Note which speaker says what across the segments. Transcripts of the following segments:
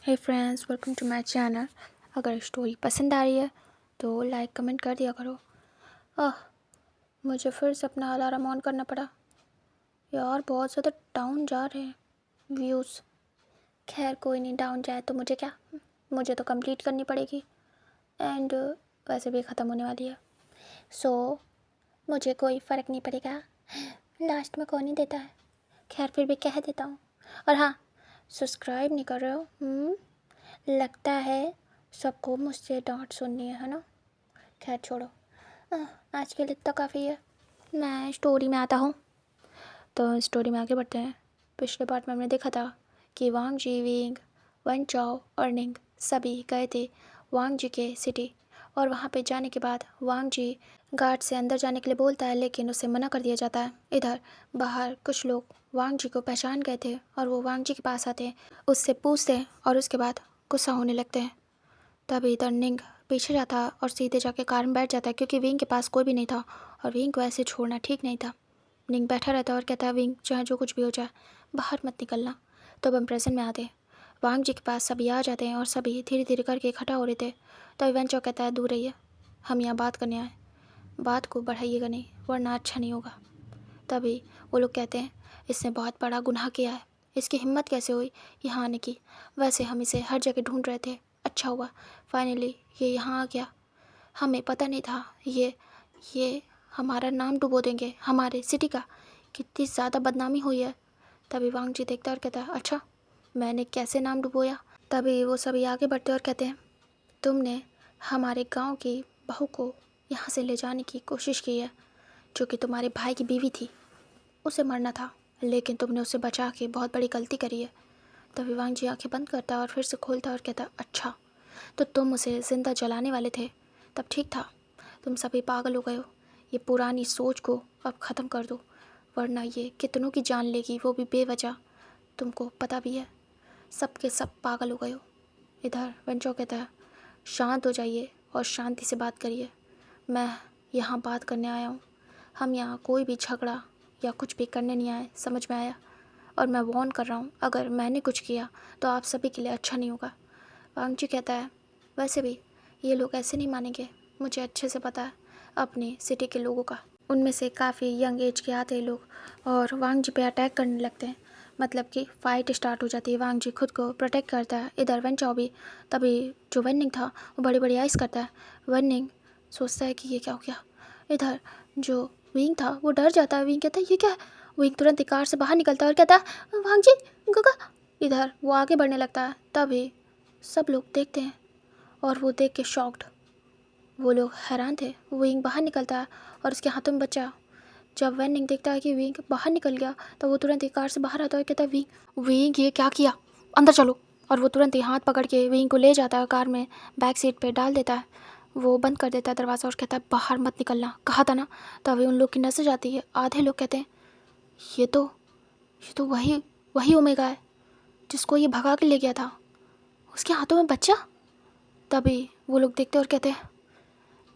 Speaker 1: Hey friends, welcome to my channel. अगर story पसंद आ रही है तो लाइक कमेंट कर दिया करो। आह, मुझे फिर से अपना अलार्म ऑन करना पड़ा यार। बहुत ज़्यादा डाउन जा रहे हैं व्यूज़। खैर कोई नहीं, डाउन जाए तो मुझे क्या, मुझे तो कंप्लीट करनी पड़ेगी एंड वैसे भी ख़त्म होने वाली है। सो मुझे कोई फ़र्क नहीं पड़ेगा, लास्ट में कौन ही देता है। खैर फिर भी कह देता हूँ। और हाँ, सब्सक्राइब नहीं कर रहे हो? लगता है सबको मुझसे डांट सुननी है ना। खैर छोड़ो, आज के लिए इतना काफ़ी है। मैं स्टोरी में आता हूँ, तो स्टोरी में आगे बढ़ते हैं। पिछले पार्ट में हमने देखा था कि वांग जी, विंग, वन चाओ और निंग सभी गए थे वांग जी के सिटी। और वहाँ पे जाने के बाद वांग जी गार्ड से अंदर जाने के लिए बोलता है, लेकिन उसे मना कर दिया जाता है। इधर बाहर कुछ लोग वांग जी को पहचान गए थे और वो वांग जी के पास आते हैं, उससे पूछते हैं और उसके बाद गुस्सा होने लगते हैं। तभी इधर निंग पीछे जाता और सीधे जाके कार में बैठ जाता है, क्योंकि विंग के पास कोई भी नहीं था और विंग को ऐसे छोड़ना ठीक नहीं था। निंग बैठा रहता और कहता है, विंग चाहे जो कुछ भी हो जाए बाहर मत निकलना। तो अब हम प्रेजेंट में आते हैं। वांग जी के पास सभी आ जाते हैं और सभी धीरे धीरे करके इकट्ठा हो रहे थे। तभी वेंचो कहता है, दूर रहिए, हम यहाँ बात करने आए, बात को बढ़ाइएगा नहीं वरना अच्छा नहीं होगा। तभी वो लोग कहते हैं, इसने बहुत बड़ा गुनाह किया है, इसकी हिम्मत कैसे हुई यहाँ आने की। वैसे हम इसे हर जगह ढूंढ रहे थे, अच्छा हुआ फाइनली ये यहाँ आ गया। हमें पता नहीं था ये हमारा नाम डुबो देंगे, हमारे सिटी का कितनी ज़्यादा बदनामी हुई है। तभी वांग जी देखता और कहता है, अच्छा मैंने कैसे नाम डुबोया। तभी वो सभी आगे बढ़ते और कहते हैं, तुमने हमारे गांव की बहू को यहाँ से ले जाने की कोशिश की है, जो कि तुम्हारे भाई की बीवी थी, उसे मरना था, लेकिन तुमने उसे बचा के बहुत बड़ी गलती करी है। तभी वांग जी आंखें बंद करता और फिर से खोलता और कहता, अच्छा तो तुम उसे ज़िंदा जलाने वाले थे, तब ठीक था। तुम सभी पागल हो गए हो, ये पुरानी सोच को अब ख़त्म कर दो वरना ये कितनों की जान लेगी, वो भी बेवजह। तुमको पता भी है, सब के सब पागल हो गए हो। इधर वेंचो कहता है, शांत हो जाइए और शांति से बात करिए, मैं यहाँ बात करने आया हूँ। हम यहाँ कोई भी झगड़ा या कुछ भी करने नहीं आए, समझ में आया। और मैं वार्न कर रहा हूँ, अगर मैंने कुछ किया तो आप सभी के लिए अच्छा नहीं होगा। वांग जी कहता है, वैसे भी ये लोग ऐसे नहीं मानेंगे, मुझे अच्छे से पता है अपनी सिटी के लोगों का। उनमें से काफ़ी यंग एज के आते हैं लोग और वांग जी पे अटैक करने लगते हैं, मतलब कि फ़ाइट स्टार्ट हो जाती है। वांग जी खुद को प्रोटेक्ट करता है। इधर वन चाओ भी, तभी जो वननिंग था वो बड़ी बड़ी आइस करता है। वननिंग सोचता है कि ये क्या हो गया। इधर जो विंग था वो डर जाता है, विंग कहता है ये क्या है। विंग तुरंत कार से बाहर निकलता है और कहता है, वांग जी गगा। इधर वो आगे बढ़ने लगता है, तभी सब लोग देखते हैं और वो देख के शॉक्ड, वो लोग हैरान थे। विंग बाहर निकलता है और उसके हाथों में बच्चा। जब वैनिंग देखता है कि विंग बाहर निकल गया तो वो तुरंत ही कार से बाहर आता है और कहता है, विंग विंग ये क्या किया, अंदर चलो। और वो तुरंत ही हाथ पकड़ के विंग को ले जाता है, कार में बैक सीट पे डाल देता है। वो बंद कर देता है दरवाज़ा और कहता है, बाहर मत निकलना, कहा था ना। तभी उन लोग की नजर जाती है, आधे लोग कहते हैं, ये तो वही वही ओमेगा है जिसको ये भगा के ले गया था, उसके हाथों में बच्चा। तभी वो लोग देखते और कहते हैं,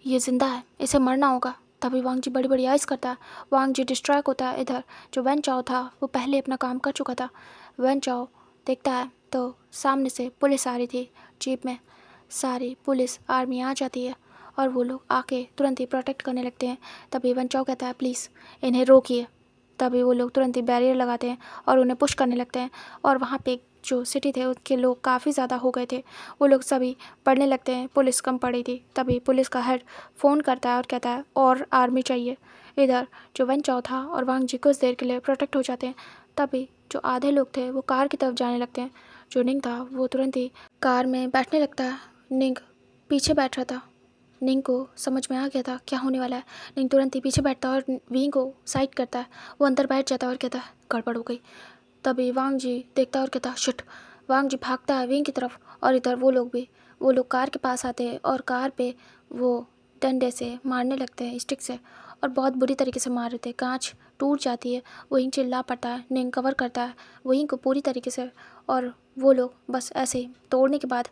Speaker 1: ये जिंदा है, इसे मरना होगा। तभी वांग जी बड़ी बड़ी आइस करता है, वांग जी डिस्ट्रैक्ट होता है। इधर जो वन चाओ था वो पहले अपना काम कर चुका था। वन चाओ देखता है तो सामने से पुलिस आ रही थी जीप में, सारी पुलिस आर्मी आ जाती है और वो लोग आके तुरंत ही प्रोटेक्ट करने लगते हैं। तभी वन चाओ कहता है, प्लीज़ इन्हें रोकिए। तभी वो लोग तुरंत ही बैरियर लगाते हैं और उन्हें पुश करने लगते हैं। और वहाँ पे जो सिटी थे उसके लोग काफ़ी ज़्यादा हो गए थे, वो लोग सभी पढ़ने लगते हैं, पुलिस कम पड़ी थी। तभी पुलिस का हेड फ़ोन करता है और कहता है, और आर्मी चाहिए। इधर जो वन चाओ था और वांग जी कुछ देर के लिए प्रोटेक्ट हो जाते हैं। तभी जो आधे लोग थे वो कार की तरफ जाने लगते हैं। जो निंग था वो तुरंत ही कार में बैठने लगता है। निंग पीछे बैठ रहा था, निंग को समझ में आ गया था क्या होने वाला है। निंग तुरंत ही पीछे बैठता है और विंग को साइड करता है, वो अंदर बैठ जाता है और कहता है, गड़बड़ हो गई। तभी वांग जी देखता है और कहता है, शिट। वांग जी भागता है विंग की तरफ और इधर वो लोग कार के पास आते हैं और कार पे वो डंडे से मारने लगते हैं, स्टिक से, और बहुत बुरी तरीके से मार रहे थे। कांच टूट जाती है, वहीं चिल्ला पड़ता है, निंग कवर करता है वहीं को पूरी तरीके से। और वो लोग बस ऐसे ही तोड़ने के बाद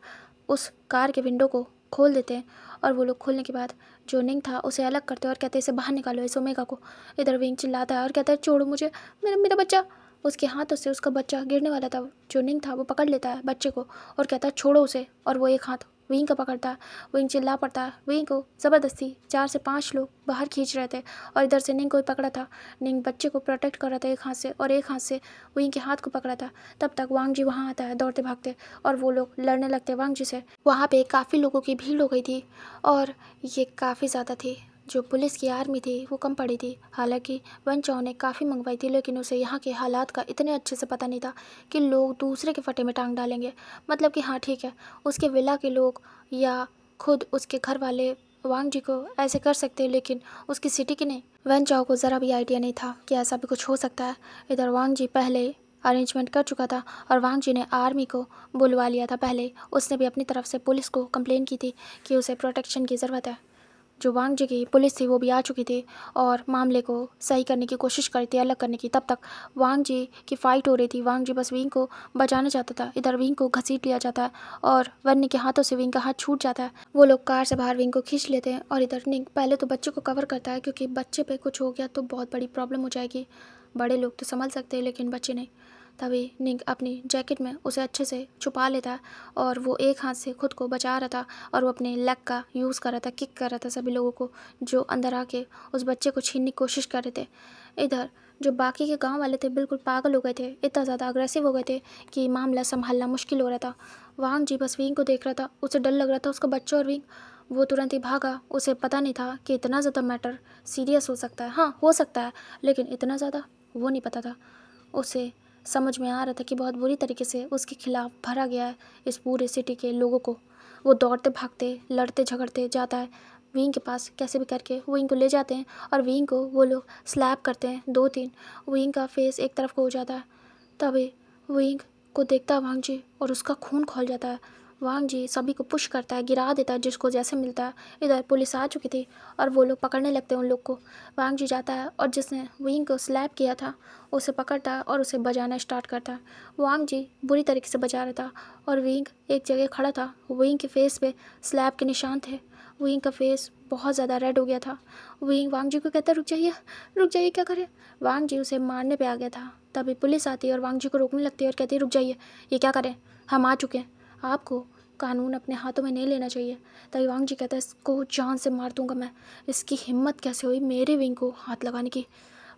Speaker 1: उस कार के विंडो को खोल देते हैं। और वो लोग खोलने के बाद जो निंग था उसे अलग करते हैं और कहते हैं, इसे बाहर निकालो इस ओमेगा को। इधर विंग चिल्लाता है और कहता है, छोड़ो मुझे, मेरा मेरा बच्चा। उसके हाथों से उसका बच्चा गिरने वाला था। जो निंग था वो पकड़ लेता है बच्चे को और कहता है छोड़ो उसे, और वो एक हाथ विंग का पकड़ता है। विंग चिल्ला पड़ता है। विंग को ज़बरदस्ती 4 से 5 लोग बाहर खींच रहे थे और इधर से निंग को भी पकड़ा था। निंग बच्चे को प्रोटेक्ट कर रहा था एक हाथ से, और एक हाथ से विंग के हाथ को पकड़ा था। तब तक वांग जी वहाँ आता है दौड़ते भागते, और वो लोग लड़ने लगते हैं वांग जी से। वहाँ पे काफ़ी लोगों की भीड़ हो गई थी, और ये काफ़ी ज़्यादा थी। जो पुलिस की आर्मी थी वो कम पड़ी थी। हालांकि वन चाओ ने काफ़ी मंगवाई थी, लेकिन उसे यहाँ के हालात का इतने अच्छे से पता नहीं था कि लोग दूसरे के फटे में टांग डालेंगे। मतलब कि हाँ ठीक है, उसके विला के लोग या खुद उसके घर वाले वांग जी को ऐसे कर सकते हैं, लेकिन उसकी सिटी के नहीं। वन चाओ को ज़रा भी आइडिया नहीं था कि ऐसा भी कुछ हो सकता है। इधर वांग जी पहले अरेंजमेंट कर चुका था, और वांग जी ने आर्मी को बुलवा लिया था पहले। उसने भी अपनी तरफ से पुलिस को कंप्लेन की थी कि उसे प्रोटेक्शन की ज़रूरत है। जो वांग जी की पुलिस थी वो भी आ चुकी थी और मामले को सही करने की कोशिश कर रही थी, अलग करने की। तब तक वांग जी की फ़ाइट हो रही थी। वांग जी बस विंग को बचाना चाहता था। इधर विंग को घसीट लिया जाता है और वन्नी के हाथों से विंग का हाथ छूट जाता है। वो लोग कार से बाहर विंग को खींच लेते हैं, और इधर निंग पहले तो बच्चे को कवर करता है, क्योंकि बच्चे पे कुछ हो गया तो बहुत बड़ी प्रॉब्लम हो जाएगी। बड़े लोग तो संभल सकते हैं लेकिन बच्चे नहीं। तभी निंग अपनी जैकेट में उसे अच्छे से छुपा लेता है, और वो एक हाथ से खुद को बचा रहा था, और वो अपने लेग का यूज़ कर रहा था, किक कर रहा था सभी लोगों को जो अंदर आके उस बच्चे को छीनने की कोशिश कर रहे थे। इधर जो बाकी के गांव वाले थे बिल्कुल पागल हो गए थे, इतना ज़्यादा अग्रेसिव हो गए थे कि मामला संभालना मुश्किल हो रहा था। वांग जी बस विंग को देख रहा था, उसे डर लग रहा था उसका बच्चा और विंग। वो तुरंत ही भागा। उसे पता नहीं था कि इतना ज़्यादा मैटर सीरियस हो सकता है। हाँ हो सकता है, लेकिन इतना ज़्यादा वो नहीं पता था। उसे समझ में आ रहा था कि बहुत बुरी तरीके से उसके खिलाफ भरा गया है इस पूरे सिटी के लोगों को। वो दौड़ते भागते लड़ते झगड़ते जाता है विंग के पास, कैसे भी करके विंग को ले जाते हैं, और विंग को वो लोग स्लैप करते हैं 2-3। विंग का फेस एक तरफ को हो जाता है। तभी विंग को देखता है वांग जी, और उसका खून खौल जाता है। वांग जी सभी को पुश करता है, गिरा देता है जिसको जैसे मिलता है। इधर पुलिस आ चुकी थी और वो लोग पकड़ने लगते हैं उन लोग को। वांग जी जाता है और जिसने विंग को स्लैप किया था उसे पकड़ता है और उसे बजाना स्टार्ट करता है। वांग जी बुरी तरीके से बजा रहा था, और विंग एक जगह खड़ा था। विंग के फेस पे स्लैप के निशान थे। विंग का फेस बहुत ज़्यादा रेड हो गया था। विंग वांग जी को कहता है रुक जाइए क्या करें। वांग जी उसे मारने पे आ गया था। तभी पुलिस आती है और वांग जी को रोकने लगती है और कहती है रुक जाइए, ये क्या करें, हम आ चुके हैं, आपको कानून अपने हाथों में नहीं लेना चाहिए। तभी वांग जी कहता है इसको जान से मार दूंगा मैं, इसकी हिम्मत कैसे हुई मेरे विंग को हाथ लगाने की।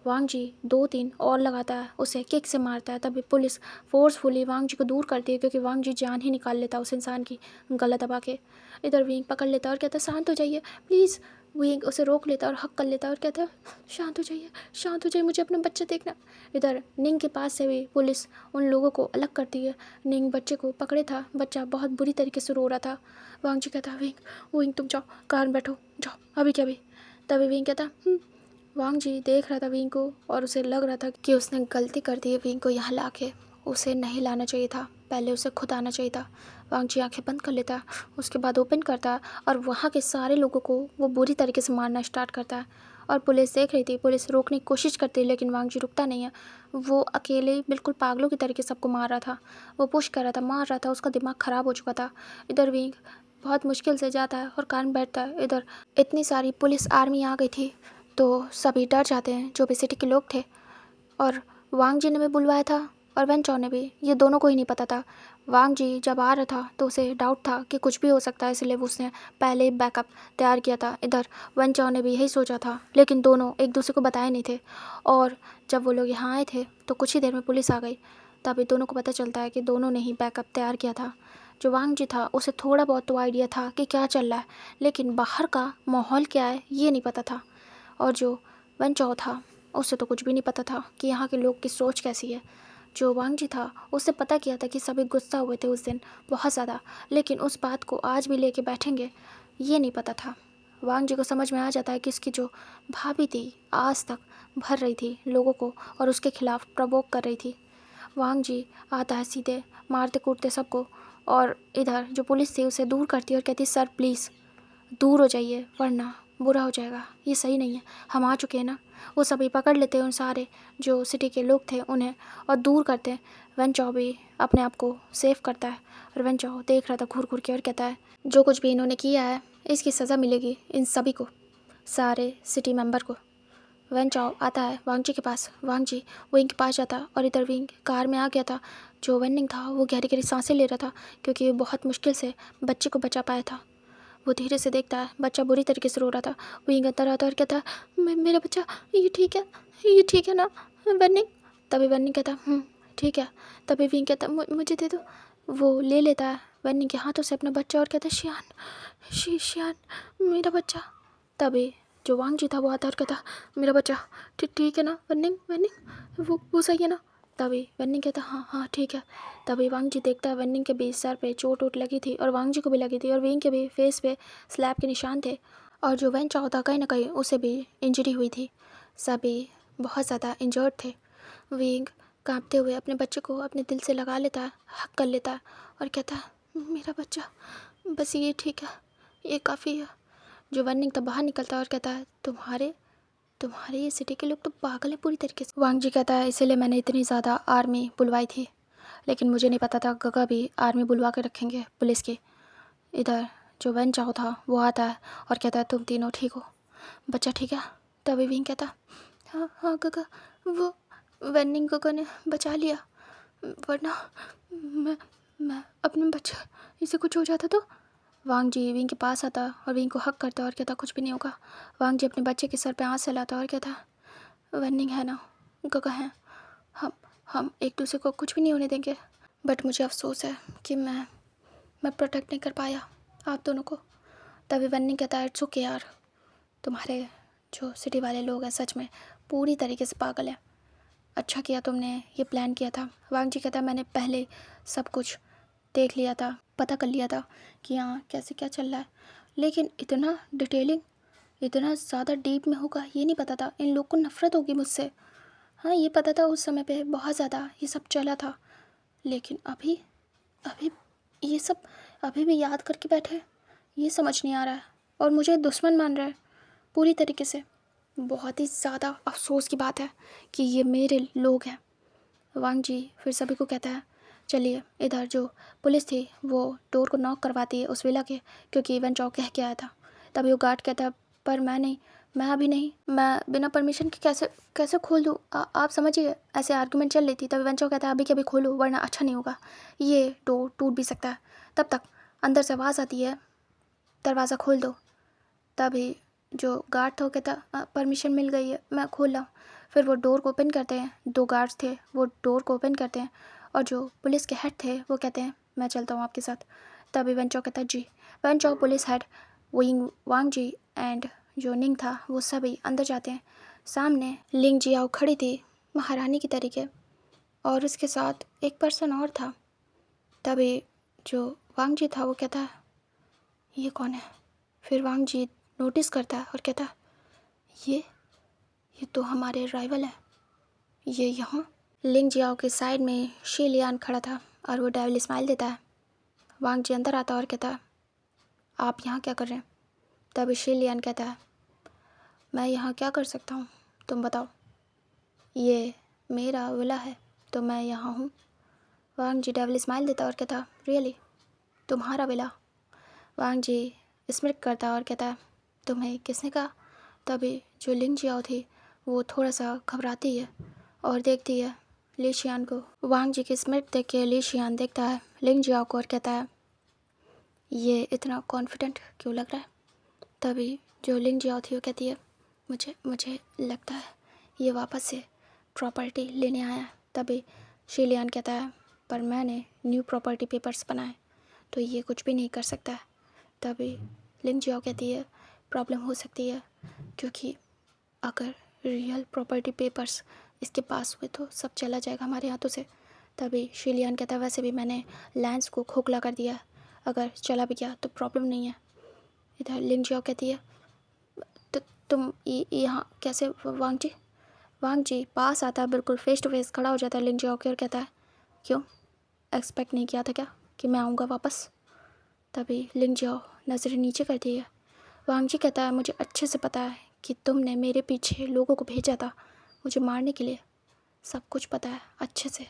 Speaker 1: वांग जी 2-3 और लगाता है, उसे किक से मारता है। तभी पुलिस फोर्सफुली वांग जी को दूर करती है, क्योंकि वांग जी जान ही निकाल लेता उस इंसान की गला दबा के। इधर विंग पकड़ लेता है और कहता है शांत हो जाइए प्लीज़। विंग उसे रोक लेता है और हक कर लेता है और कहता है शांत हो जाइए, मुझे अपना बच्चा देखना। इधर निंग के पास से भी पुलिस उन लोगों को अलग करती है। निंग बच्चे को पकड़े था, बच्चा बहुत बुरी तरीके से रो रहा था। वांग जी कहता है विंग तुम जाओ, कार में बैठो, जाओ अभी क्या भी। तभी विंग कहता वांग जी देख रहा था विंग को, और उसे लग रहा था कि उसने गलती कर दी है विंग को यहाँ लाके। उसे नहीं लाना चाहिए था, पहले उसे खुद आना चाहिए था। वांग जी आंखें बंद कर लेता है, उसके बाद ओपन करता है, और वहाँ के सारे लोगों को वो बुरी तरीके से मारना स्टार्ट करता है। और पुलिस देख रही थी, पुलिस रोकने की कोशिश करती है, लेकिन वांग जी रुकता नहीं है। वो अकेले बिल्कुल पागलों की तरीके सबको मार रहा था। वो पुश कर रहा था, मार रहा था, उसका दिमाग ख़राब हो चुका था। इधर विंग बहुत मुश्किल से जाता है और कार में बैठता है। इधर इतनी सारी पुलिस आर्मी आ गई थी तो सभी डर जाते हैं जो भी सिटी के लोग थे, और वांग जी ने भी बुलवाया था और वन चौ ने भी। ये दोनों को ही नहीं पता था। वांग जी जब आ रहा था तो उसे डाउट था कि कुछ भी हो सकता है, इसलिए उसने पहले ही बैकअप तैयार किया था। इधर वन चौ ने भी यही सोचा था, लेकिन दोनों एक दूसरे को बताए नहीं थे। और जब वो लोग यहाँ आए थे तो कुछ ही देर में पुलिस आ गई। तभी दोनों को पता चलता है कि दोनों ने ही बैकअप तैयार किया था। जो वांग जी था उसे थोड़ा बहुत तो आइडिया था कि क्या चल रहा है, लेकिन बाहर का माहौल क्या है ये नहीं पता था। और जो वन चौ था उसे तो कुछ भी नहीं पता था कि यहाँ के लोग की सोच कैसी है। जो वांग जी था उससे पता किया था कि सभी गुस्सा हुए थे उस दिन बहुत ज़्यादा, लेकिन उस बात को आज भी लेके बैठेंगे ये नहीं पता था। वांग जी को समझ में आ जाता है कि इसकी जो भाभी थी आज तक भर रही थी लोगों को और उसके खिलाफ प्रवोक कर रही थी। वांग जी आता है सीधे मारते कूटते सबको, और इधर जो पुलिस थी उसे दूर करती है और कहती है सर प्लीज़ दूर हो जाइए वरना बुरा हो जाएगा, ये सही नहीं है, हम आ चुके हैं ना। वो सभी पकड़ लेते हैं उन सारे जो सिटी के लोग थे उन्हें और दूर करते हैं। वन चौ भी अपने आप को सेफ करता है, और वन चौ देख रहा था घूर घूर के और कहता है जो कुछ भी इन्होंने किया है इसकी सज़ा मिलेगी इन सभी को, सारे सिटी मेंबर को। वैन चाओ आता है वांग जी के पास। वांग जी विंग के पास जाता और इधर विंग कार में आ गया था। जो वेनिंग था वो गहरी गहरी सांसें ले रहा था क्योंकि वो बहुत मुश्किल से बच्चे को बचा पाया था। वो धीरे से देखता है बच्चा बुरी तरीके से रो रहा था। विंग अंदर आता और कहता है मेरा बच्चा ये ठीक है ना वेनिंग। तभी वेनिंग कहता ठीक है। तभी विंग कहता मुझे दे दो। वो ले लेता है वेनिंग के हाथों से अपना बच्चा और कहता है शियान मेरा बच्चा। तभी जो वांग जी था वो आता और कहता मेरा बच्चा ठीक है ना वेनिंग वेनिंग वो सही है ना। तभी वेनिंग कहता हाँ ठीक है। तभी वांग जी देखता है वेनिंग के भी सर पे चोट वोट लगी थी और वांग जी को भी लगी थी और विंग के भी फेस पे स्लैब के निशान थे। और जो वैन चाओ था कहीं ना कहीं उसे भी इंजरी हुई थी। सभी बहुत ज़्यादा इंजर्ड थे। विंग कांपते हुए अपने बच्चे को अपने दिल से लगा लेता है, हक कर लेता है और कहता है मेरा बच्चा बस ये ठीक है, ये काफ़ी है। जो वेनिंग तब बाहर निकलता है और कहता है तुम्हारे ये सिटी के लोग तो पागल हैं पूरी तरीके से। वांग जी कहता है इसीलिए मैंने इतनी ज़्यादा आर्मी बुलवाई थी, लेकिन मुझे नहीं पता था गगा भी आर्मी बुलवा के रखेंगे पुलिस की। इधर जो वैन चाओ था वो आता है और कहता है तुम तीनों ठीक हो, बच्चा ठीक है। तभी विंग कहता हाँ गगा, वो वेनिंग गगा ने बचा लिया, वरना मैं अपने बच्चा इसे कुछ हो जाता तो। वांग जी विंग के पास आता और विंग को हक करता और कहता कुछ भी नहीं होगा। वांग जी अपने बच्चे के सर पे हाथ सहलाता और कहता वेनिंग है ना, गगा है, हम एक दूसरे को कुछ भी नहीं होने देंगे। बट मुझे अफसोस है कि मैं प्रोटेक्ट नहीं कर पाया आप दोनों को। तभी वेनिंग कहता है इट्स ओके यार, तुम्हारे जो सिटी वाले लोग हैं सच में पूरी तरीके से पागल हैं, अच्छा किया तुमने ये प्लान किया था। वांग जी कहता है मैंने पहले सब कुछ देख लिया था, पता कर लिया था कि यहाँ कैसे क्या चल रहा है, लेकिन इतना डिटेलिंग इतना ज़्यादा डीप में होगा ये नहीं पता था। इन लोग को नफ़रत होगी मुझसे, हाँ ये पता था उस समय पे बहुत ज़्यादा ये सब चला था, लेकिन अभी अभी ये सब अभी भी याद करके बैठे, ये समझ नहीं आ रहा है और मुझे दुश्मन मान रहा है पूरी तरीके से। बहुत ही ज़्यादा अफसोस की बात है कि ये मेरे लोग हैं। वांग जी फिर सभी को कहता है चलिए। इधर जो पुलिस थी वो डोर को नॉक करवाती है उस विला के, क्योंकि इवन चौक कह के आया था। तभी वो गार्ड कहता है पर मैं नहीं, मैं अभी नहीं, मैं बिना परमिशन के कैसे खोल दूँ, आप समझिए। ऐसे आर्गूमेंट चल रही थी। तभी वंचो कहता है अभी के अभी खोलो वरना अच्छा नहीं होगा, ये डोर टूट भी सकता है। तब तक अंदर से आवाज़ आती है दरवाज़ा खोल दो। तभी जो गार्ड था वो कहता परमिशन मिल गई है मैं खोल रहा हूँ। फिर वो डोर को ओपन करते हैं, 2 गार्ड्स थे वो डोर को ओपन करते हैं और जो पुलिस के हेड थे वो कहते हैं मैं चलता हूँ आपके साथ। तभी वेंचो कहता है जी। वेंचो पुलिस हेड विंग वांग जी एंड जो निंग था वो सभी अंदर जाते हैं। सामने लिंग जियाओ खड़ी थी महारानी की तरीके और उसके साथ एक पर्सन और था। तभी जो वांग जी था वो कहता है ये कौन है। फिर वांग जी नोटिस करता है और कहता है ये तो हमारे राइवल हैं, ये यहाँ। लिंग जियाओ के साइड में शी लियान खड़ा था और वो डेविल स्माइल देता है। वांग जी अंदर आता है और कहता है आप यहाँ क्या कर रहे हैं। तभी शी लियान कहता है मैं यहाँ क्या कर सकता हूँ तुम बताओ, ये मेरा विला है तो मैं यहाँ हूँ। वांग जी डेविल स्माइल देता और कहता रियली तुम्हारा विला। वांग जी स्मित करता और कहता तुम्हें किसने कहा। तभी जो लिंग जियाओ थी वो थोड़ा सा घबराती है और देखती है ली शियान को। वांग जी की स्मित देख के ली शियान देखता है लिंग जियाओ को और कहता है ये इतना कॉन्फिडेंट क्यों लग रहा है। तभी जो लिंग जियाओ थी वो कहती है मुझे लगता है ये वापस से प्रॉपर्टी लेने आया है। तभी शीलियान कहता है पर मैंने न्यू प्रॉपर्टी पेपर्स बनाए तो ये कुछ भी नहीं कर सकता है। तभी लिंग जियाओ कहती है प्रॉब्लम हो सकती है क्योंकि अगर रियल प्रॉपर्टी पेपर्स इसके पास हुए तो सब चला जाएगा हमारे हाथों से। तभी शीलियान कहता है वैसे भी मैंने लैंड्स को खोखला कर दिया, अगर चला भी गया तो प्रॉब्लम नहीं है। इधर लिंग जियाओ कहती है तो तुम यहाँ कैसे। वांग जी पास आता है, बिल्कुल फेस टू फेस खड़ा हो जाता है लिंग जियाओ के और कहता है क्यों एक्सपेक्ट नहीं किया था क्या कि मैं आऊँगा वापस। तभी लिंग जियाओ नज़रें नीचे करती है। वांग जी कहता है मुझे अच्छे से पता है कि तुमने मेरे पीछे लोगों को भेजा था मुझे मारने के लिए, सब कुछ पता है अच्छे से,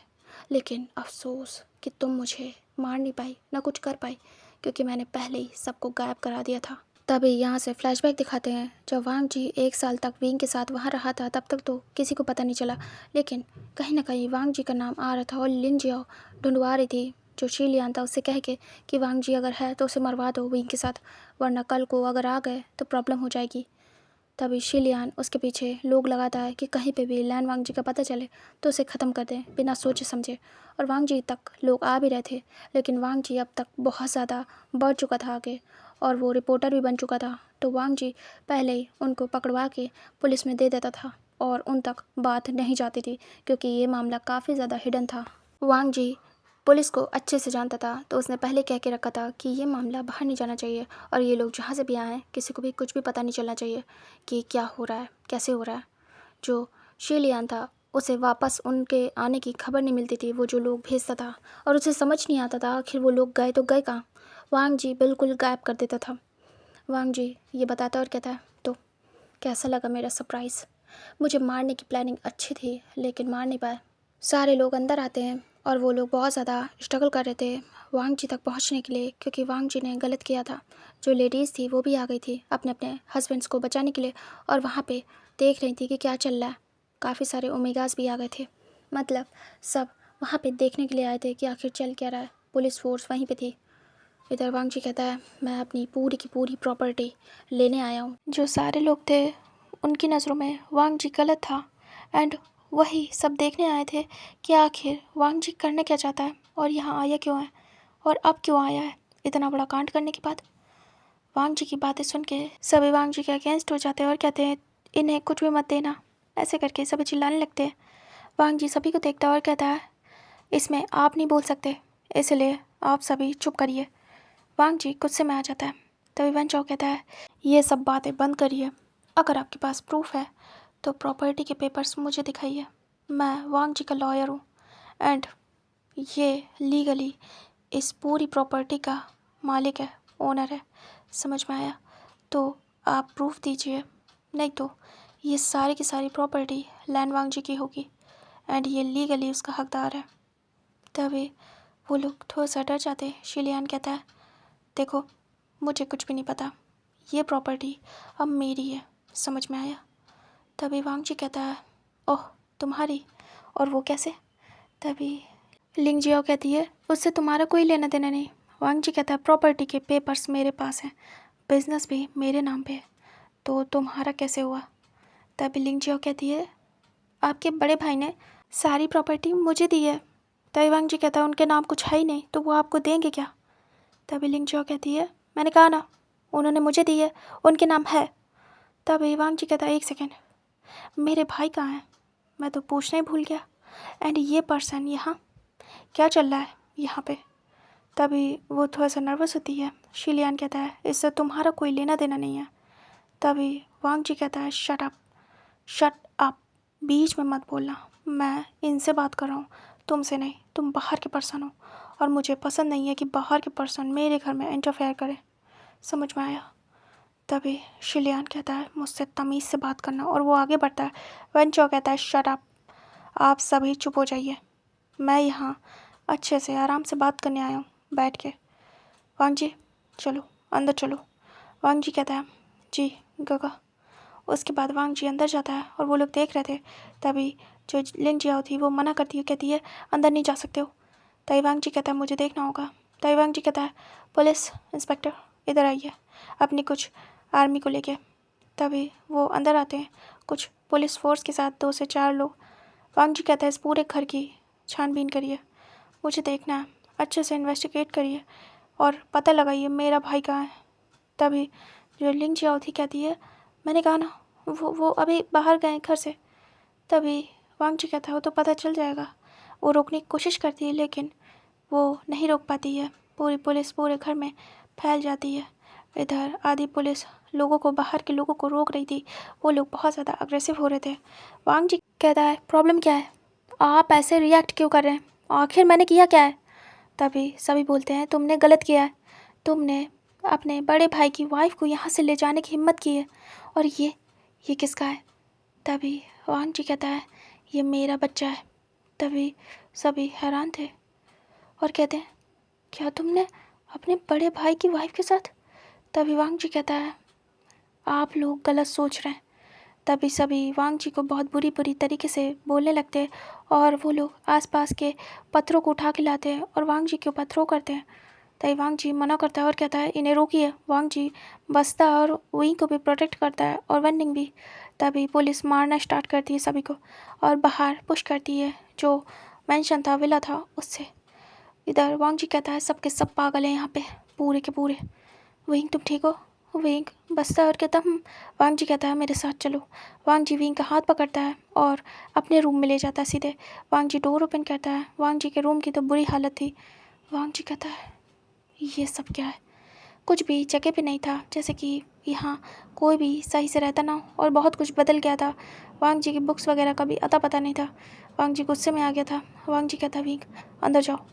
Speaker 1: लेकिन अफसोस कि तुम मुझे मार नहीं पाई ना कुछ कर पाई क्योंकि मैंने पहले ही सबको गायब करा दिया था। तभी यहाँ से फ्लैशबैक दिखाते हैं जब वांग जी 1 साल तक विंग के साथ वहाँ रहा था। तब तक तो किसी को पता नहीं चला, लेकिन कहीं ना कहीं वांग जी का नाम आ रहा था और लिंग जियाओ ढूंढवा रही थी जो शी लियान था उससे कह के कि वांग जी अगर है तो उसे मरवा दो विंग के साथ, वरना कल को अगर आ गए तो प्रॉब्लम हो जाएगी। तभी शी लियान उसके पीछे लोग लगाता है कि कहीं पे भी लैन वांग जी का पता चले तो उसे ख़त्म कर दें बिना सोचे समझे। और वांग जी तक लोग आ भी रहे थे, लेकिन वांग जी अब तक बहुत ज़्यादा बढ़ चुका था आगे, और वो रिपोर्टर भी बन चुका था। तो वांग जी पहले ही उनको पकड़वा के पुलिस में दे देता था और उन तक बात नहीं जाती थी, क्योंकि ये मामला काफ़ी ज़्यादा हिडन था। वांग जी पुलिस को अच्छे से जानता था, तो उसने पहले कह के रखा था कि ये मामला बाहर नहीं जाना चाहिए और ये लोग जहाँ से भी आए किसी को भी कुछ भी पता नहीं चलना चाहिए कि क्या हो रहा है, कैसे हो रहा है। जो शी लियान था उसे वापस उनके आने की खबर नहीं मिलती थी, वो जो लोग भेजता था, और उसे समझ नहीं आता था आखिर वो लोग गए तो गए कहाँ। वांग जी बिल्कुल गायब कर देता था। वांग जी ये बताता और कहता है, तो कैसा लगा मेरा सरप्राइज़? मुझे मारने की प्लानिंग अच्छी थी लेकिन मार नहीं पाए। सारे लोग अंदर आते हैं और वो लोग बहुत ज़्यादा स्ट्रगल कर रहे थे वांग जी तक पहुंचने के लिए, क्योंकि वांग जी ने गलत किया था। जो लेडीज़ थी वो भी आ गई थी अपने अपने हस्बैंड्स को बचाने के लिए, और वहाँ पे देख रही थी कि क्या चल रहा है। काफ़ी सारे ओमेगास भी आ गए थे, मतलब सब वहाँ पे देखने के लिए आए थे कि आखिर चल क्या रहा है। पुलिस फोर्स वहीं पे थी। इधर वांग जी कहता है, मैं अपनी पूरी की पूरी प्रॉपर्टी लेने आया हूँ। जो सारे लोग थे उनकी नज़रों में वांग जी गलत था, एंड वही सब देखने आए थे कि आखिर वांग जी करना क्या चाहता है और यहाँ आया क्यों है, और अब क्यों आया है इतना बड़ा कांड करने के बाद। वांग जी की बातें सुन के सभी वांग जी के अगेंस्ट हो जाते हैं और कहते हैं, इन्हें कुछ भी मत देना। ऐसे करके सभी चिल्लाने लगते हैं। वांग जी सभी को देखता है और कहता है, इसमें आप नहीं बोल सकते, इसलिए आप सभी चुप करिए। वांग जी गुस्से में आ जाता है। तभी वन चाओ कहता है, ये सब बातें बंद करिए। अगर आपके पास प्रूफ है तो प्रॉपर्टी के पेपर्स मुझे दिखाइए। मैं वांग जी का लॉयर हूँ एंड ये लीगली इस पूरी प्रॉपर्टी का मालिक है, ओनर है। समझ में आया? तो आप प्रूफ दीजिए, नहीं तो ये सारी की सारी प्रॉपर्टी लैन वांग जी की होगी एंड ये लीगली उसका हकदार है। तभी वो लोग थोड़ा सा डर जाते हैं। शिलियान कहता है, देखो मुझे कुछ भी नहीं पता, ये प्रॉपर्टी अब मेरी है। समझ में आया? तभी वांग जी कहता है, ओह तुम्हारी, और वो कैसे? तभी लिंग जियाओ कहती है, उससे तुम्हारा कोई लेना देना नहीं। वांग जी कहता है, प्रॉपर्टी के पेपर्स मेरे पास हैं, बिजनेस भी मेरे नाम पे है, तो तुम्हारा कैसे हुआ? तभी लिंग जियाओ कहती है, आपके बड़े भाई ने सारी प्रॉपर्टी मुझे दी है। तभी वांग जी कहता है, उनके नाम कुछ है ही नहीं तो वो आपको देंगे क्या? तभी लिंग जियाओ कहती है, मैंने कहा ना उन्होंने मुझे दी है, उनके नाम है। तभी वांग जी कहता है, एक सेकेंड, मेरे भाई कहाँ हैं? मैं तो पूछना ही भूल गया। एंड ये पर्सन यहाँ क्या चल रहा है यहाँ पे? तभी वो थोड़ा सा नर्वस होती है। शिलियान कहता है, इससे तुम्हारा कोई लेना देना नहीं है। तभी वांग जी कहता है, शट अप, शट अप, बीच में मत बोलना, मैं इनसे बात कर रहा हूँ, तुमसे नहीं। तुम बाहर के पर्सन हो और मुझे पसंद नहीं है कि बाहर के पर्सन मेरे घर में इंटरफेयर करे। समझ में आया? तभी शिलियान कहता है, मुझसे तमीज़ से बात करना, और वो आगे बढ़ता है। वन चो कहता है, शट अप, आप सभी चुप हो जाइए, मैं यहाँ अच्छे से आराम से बात करने आया हूँ बैठ के। वांग जी चलो अंदर चलो। वांग जी कहता है, जी गगा। उसके बाद वांग जी अंदर जाता है और वो लोग देख रहे थे। तभी जो लिंग जियाओ थी वो मना करती है, कहती है, अंदर नहीं जा सकते हो। तभी वांग जी कहता है, मुझे देखना होगा। तभी वांग जी कहता है, पुलिस इंस्पेक्टर इधर आइए अपनी कुछ आर्मी को लेके। तभी वो अंदर आते हैं कुछ पुलिस फोर्स के साथ, 2 से 4 लोग। वांग जी कहता है, इस पूरे घर की छानबीन करिए, मुझे देखना है, अच्छे से इन्वेस्टिगेट करिए और पता लगाइए मेरा भाई कहाँ है। तभी जो लिंग जियाओ थी कहती है, मैंने कहा ना वो अभी बाहर गए घर से। तभी वांग जी कहता है, वो तो पता चल जाएगा। वो रोकने की कोशिश करती है लेकिन वो नहीं रोक पाती है। पूरी पुलिस पूरे घर में फैल जाती है। इधर आधी पुलिस लोगों को, बाहर के लोगों को रोक रही थी। वो लोग बहुत ज़्यादा अग्रेसिव हो रहे थे। वांग जी कहता है, प्रॉब्लम क्या है? आप ऐसे रिएक्ट क्यों कर रहे हैं? आखिर मैंने किया क्या है? तभी सभी बोलते हैं, तुमने गलत किया है, तुमने अपने बड़े भाई की वाइफ को यहाँ से ले जाने की हिम्मत की है, और ये किसका है? तभी वांग जी कहता है, ये मेरा बच्चा है। तभी सभी हैरान थे और कहते हैं, क्या तुमने अपने बड़े भाई की वाइफ के साथ? तभी वांग जी कहता है आप लोग गलत सोच रहे हैं। तभी सभी वांग जी को बहुत बुरी बुरी तरीके से बोलने लगते हैं और वो लोग आसपास के पत्थरों को उठा के लाते हैं और वांग जी के ऊपर थ्रो करते हैं। तभी वांग जी मना करता है और कहता है इन्हें रोकिए। वांग जी बसता और वहीं को भी प्रोटेक्ट करता है और वेंडिंग भी। तभी पुलिस मारना स्टार्ट करती है सभी को और बाहर पुश करती है जो मेंशन था, विला था, उससे। इधर वांग जी कहता है सबके सब पागल हैं यहाँ पे, पूरे के पूरे। विंग तुम ठीक हो? विंग बसता और कहता वांग जी कहता है मेरे साथ चलो। वांग जी विंग का हाथ पकड़ता है और अपने रूम में ले जाता है सीधे। वांग जी डोर ओपन करता है। वांग जी के रूम की तो बुरी हालत थी। वांग जी कहता है ये सब क्या है? कुछ भी जगह पे नहीं था, जैसे कि यहाँ कोई भी सही से रहता ना हो और बहुत कुछ बदल गया था। वांग जी की बुक्स वगैरह का भी अता पता नहीं था। वांग जी गुस्से में आ गया था। वांग जी कहता विंग अंदर जाओ।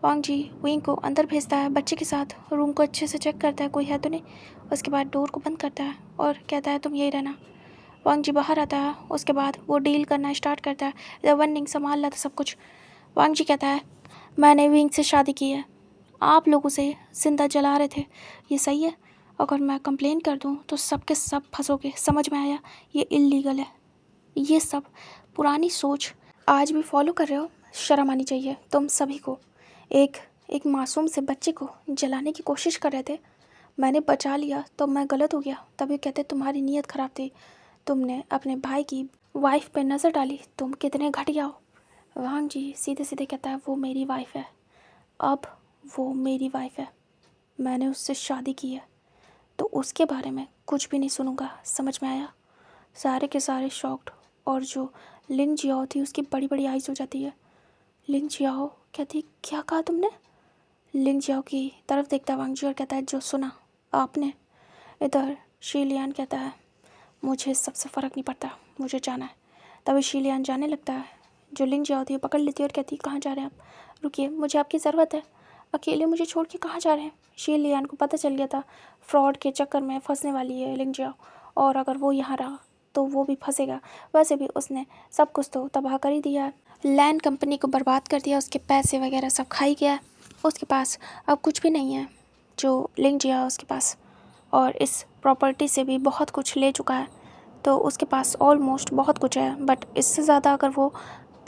Speaker 1: वांग जी विंग को अंदर भेजता है बच्चे के साथ। रूम को अच्छे से चेक करता है कोई है तो नहीं। उसके बाद डोर को बंद करता है और कहता है तुम यही रहना। वांग जी बाहर आता है। उसके बाद वो डील करना स्टार्ट करता है। जब वननिंग संभाल रहा था सब कुछ। वांग जी कहता है मैंने विंग से शादी की है, आप लोग उसे जिंदा जला रहे थे, ये सही है? अगर मैं कंप्लेन कर दूं तो सबके सब फंसोगे, समझ में आया? ये इल्लीगल है। ये सब पुरानी सोच आज भी फॉलो कर रहे हो, शर्म आनी चाहिए तुम सभी को। एक एक मासूम से बच्चे को जलाने की कोशिश कर रहे थे, मैंने बचा लिया तो मैं गलत हो गया। तभी कहते तुम्हारी नीयत ख़राब थी, तुमने अपने भाई की वाइफ पे नज़र डाली, तुम कितने घटिया हो। वांग जी सीधे सीधे कहता है वो मेरी वाइफ है, अब वो मेरी वाइफ है, मैंने उससे शादी की है तो उसके बारे में कुछ भी नहीं सुनूंगा, समझ में आया? सारे के सारे शॉक्ड। और जो लिंग जियाओ थी उसकी बड़ी बड़ी आइज़ हो जाती है। लिंग जियाओ कहती क्या कहा तुमने? लिंग जियाओ की तरफ देखता वांग जी और कहता है जो सुना आपने। इधर शीलियान कहता है मुझे सबसे फ़र्क नहीं पड़ता, मुझे जाना है। तभी शीलियान जाने लगता है। जो लिंग जियाओ थी पकड़ लेती है और कहती कहाँ जा रहे हैं आप? रुकिए, मुझे आपकी ज़रूरत है, अकेले मुझे छोड़ के कहाँ जा रहे हैं? शीलियान को पता चल गया था फ्रॉड के चक्कर में फंसने वाली है लिंग जियाओ, और अगर वो यहाँ रहा तो वो भी फंसेगा। वैसे भी उसने सब कुछ तो तबाह कर ही दिया, लैंड कंपनी को बर्बाद कर दिया, उसके पैसे वगैरह सब खाई गया। उसके पास अब कुछ भी नहीं है जो लिंग जिया उसके पास, और इस प्रॉपर्टी से भी बहुत कुछ ले चुका है, तो उसके पास ऑलमोस्ट बहुत कुछ है। बट इससे ज़्यादा अगर वो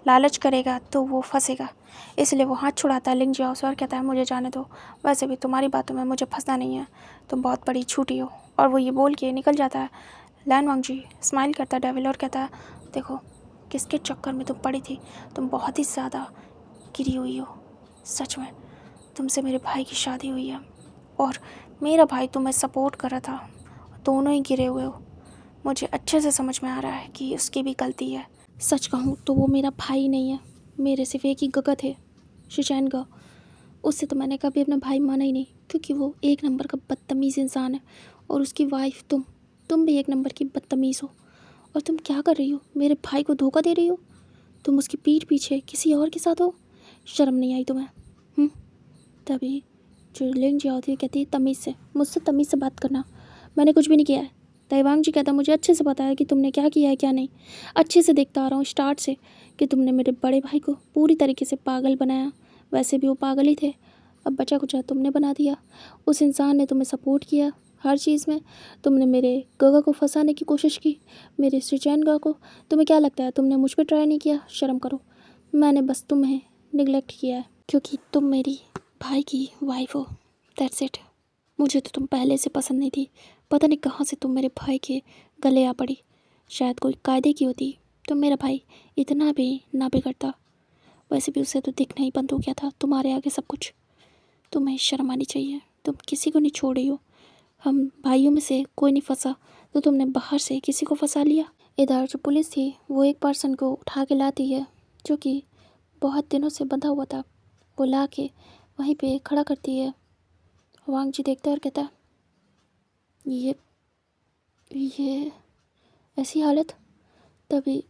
Speaker 1: लालच करेगा तो वो फंसेगा, इसलिए वो हाथ छुड़ाता है लिंग जियाओ से और कहता है मुझे जाने दो, वैसे भी तुम्हारी बातों में मुझे फंसना नहीं है, तुम बहुत बड़ी झूठी हो। और वो ये बोल के निकल जाता है। लैन वांग जी स्माइल करता है डेविल और कहता है देखो किसके चक्कर में तुम पड़ी थी, तुम बहुत ही ज़्यादा गिरी हुई हो, सच में तुमसे मेरे भाई की शादी हुई है और मेरा भाई तुम्हें सपोर्ट कर रहा था, दोनों ही गिरे हुए हो। मुझे अच्छे से समझ में आ रहा है कि उसकी भी गलती है। सच कहूँ तो वो मेरा भाई नहीं है, मेरे सिर्फ एक ही गगत है, शिचैन का। उससे तो मैंने कभी अपना भाई माना ही नहीं, क्योंकि वो एक नंबर का बदतमीज़ इंसान है। और उसकी वाइफ तुम भी एक नंबर की बदतमीज़ हो। और तुम क्या कर रही हो? मेरे भाई को धोखा दे रही हो। तुम उसकी पीठ पीछे किसी और के साथ हो, शर्म नहीं आई तुम्हें? तभी जो लिंग जी होती है कहती है तमीज़ से, मुझसे तमीज़ से बात करना, मैंने कुछ भी नहीं किया है। तैवांग जी कहता मुझे अच्छे से पता है कि तुमने क्या किया है क्या नहीं, अच्छे से देखता आ रहा हूँ स्टार्ट से कि तुमने मेरे बड़े भाई को पूरी तरीके से पागल बनाया। वैसे भी वो पागल ही थे, अब बचा कुचा तुमने बना दिया। उस इंसान ने तुम्हें सपोर्ट किया हर चीज़ में। तुमने मेरे गगा को फंसाने की कोशिश की, मेरे श्रीचैन गा को। तुम्हें क्या लगता है तुमने मुझ पर ट्राई नहीं किया? शर्म करो। मैंने बस तुम्हें निगलेक्ट किया है क्योंकि तुम मेरी भाई की वाइफ हो, दैट्स इट। मुझे तो तुम पहले से पसंद नहीं थी, पता नहीं कहाँ से तुम मेरे भाई के गले आ पड़ी। शायद कोई कायदे की होती तो मेरा भाई इतना भी ना बिगड़ता। वैसे भी उसे तो दिखना ही बंद हो गया था तुम्हारे आगे सब कुछ। तुम्हें शर्म आनी चाहिए, तुम किसी को नहीं छोड़ रही हो। हम भाइयों में से कोई नहीं फंसा तो तुमने बाहर से किसी को फंसा लिया। इधर जो पुलिस थी वो एक पर्सन को उठा के लाती है जो कि बहुत दिनों से बंधा हुआ था, वो ला के वहीं पे खड़ा करती है। वांग जी देखता है और कहता है ये ऐसी हालत। तभी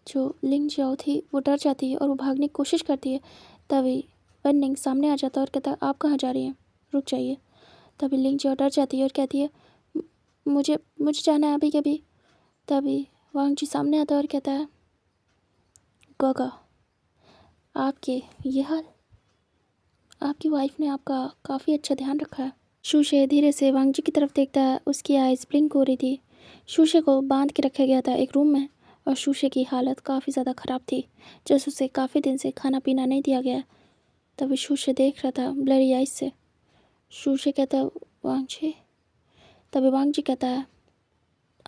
Speaker 1: जो लिंग जाओ थी वो डर जाती है और वो भागने की कोशिश करती है। तभी वन निंग सामने आ जाता है और कहता है आप कहाँ जा रही हैं, रुक जाइए। तभी लिंग जाओ डर जाती है और कहती है मुझे मुझे जाना है अभी के अभी। तभी वांग जी सामने आता है और कहता है गोगा आपके ये हाल, आपकी वाइफ ने आपका काफ़ी अच्छा ध्यान रखा है, शूशे धीरे से वांगजी की तरफ देखता है। उसकी आइज़ ब्लिंक हो रही थी। शूशे को बांध के रखा गया था एक रूम में और शूशे की हालत काफ़ी ज़्यादा ख़राब थी, जैसे उसे काफ़ी दिन से खाना पीना नहीं दिया गया। तभी शूशे देख रहा था ब्लरी आइज से। शूशे कहता है वांगजी। तभी वांगजी कहता है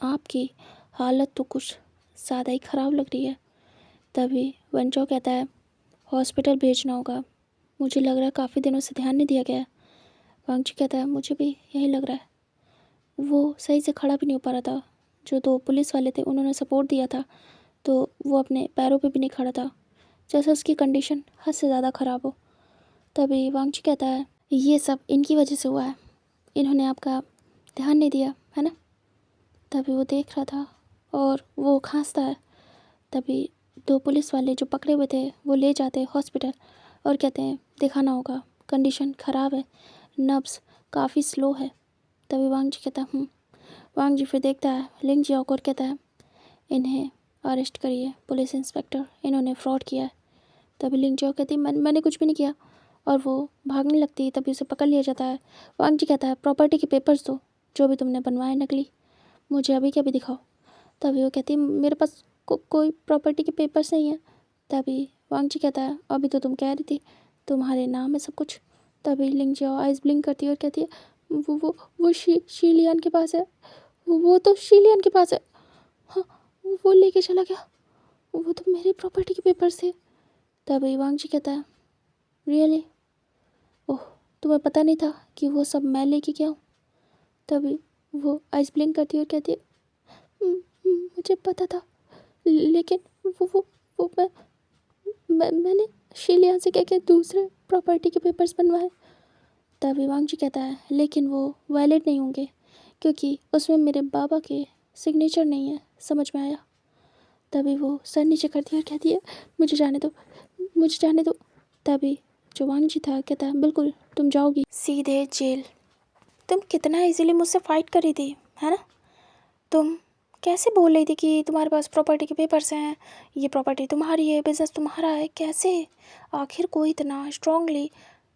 Speaker 1: आपकी हालत तो कुछ ज़्यादा ही ख़राब लग रही है। तभी वंचो कहता है हॉस्पिटल भेजना होगा, मुझे लग रहा है काफ़ी दिनों से ध्यान नहीं दिया गया है। वांगजी कहता है मुझे भी यही लग रहा है। वो सही से खड़ा भी नहीं हो पा रहा था। जो 2 पुलिस वाले थे उन्होंने सपोर्ट दिया था, तो वो अपने पैरों पे भी नहीं खड़ा था, जैसे उसकी कंडीशन हद से ज़्यादा ख़राब हो। तभी वांगजी कहता है ये सब इनकी वजह से हुआ है, इन्होंने आपका ध्यान नहीं दिया है ना। तभी वो देख रहा था और वो खांसता है। तभी 2 पुलिस वाले जो पकड़े हुए थे वो ले जाते हैं हॉस्पिटल और कहते हैं दिखाना होगा, कंडीशन ख़राब है, नब्ज़ काफ़ी स्लो है। तभी वांगजी कहता है वांगजी फिर देखता है लिंग जियाओ को और कहता है इन्हें अरेस्ट करिए पुलिस इंस्पेक्टर, इन्होंने फ्रॉड किया है। तभी लिंग जियाओ कहती मैंने कुछ भी नहीं किया और वो भागने लगती है। तभी उसे पकड़ लिया जाता है। वांगजी कहता है प्रॉपर्टी के पेपर्स दो, जो भी तुमने बनवाए नकली, मुझे अभी के अभी दिखाओ। तभी वो कहती मेरे पास कोई प्रॉपर्टी के पेपर्स नहीं है। तभी वांगजी कहता है अभी तो तुम कह रही थी तुम्हारे नाम है सब कुछ। तभी लिंग जियाओ आइज़ ब्लिंक करती है और कहती है वो शीलियान के पास है, वो तो शीलियान के पास है। हाँ, वो लेके चला गया, वो तो मेरी प्रॉपर्टी के पेपर्स थे। तभी वांगजी कहता है रियली, ओह तुम्हें पता नहीं था कि वो सब मैं लेके गया हूँ। तभी वो आइज़ ब्लिंक करती है और कहती है मुझे पता था, लेकिन वो मैंने शीलियान से कह के दूसरे प्रॉपर्टी के पेपर्स बनवाए। तभी वांगजी कहता है लेकिन वो वैलिड नहीं होंगे क्योंकि उसमें मेरे बाबा के सिग्नेचर नहीं है, समझ में आया। तभी वो सर नीचे करती है और कहती है मुझे जाने दो, मुझे जाने दो। तभी जो वांगजी था कहता है बिल्कुल तुम जाओगी सीधे जेल। तुम कितना इजीली मुझसे फाइट कर रही थी है ना। तुम कैसे बोल रही थी कि तुम्हारे पास प्रॉपर्टी के पेपर्स हैं, ये प्रॉपर्टी तुम्हारी है, बिजनेस तुम्हारा है, कैसे आखिर कोई इतना स्ट्रांगली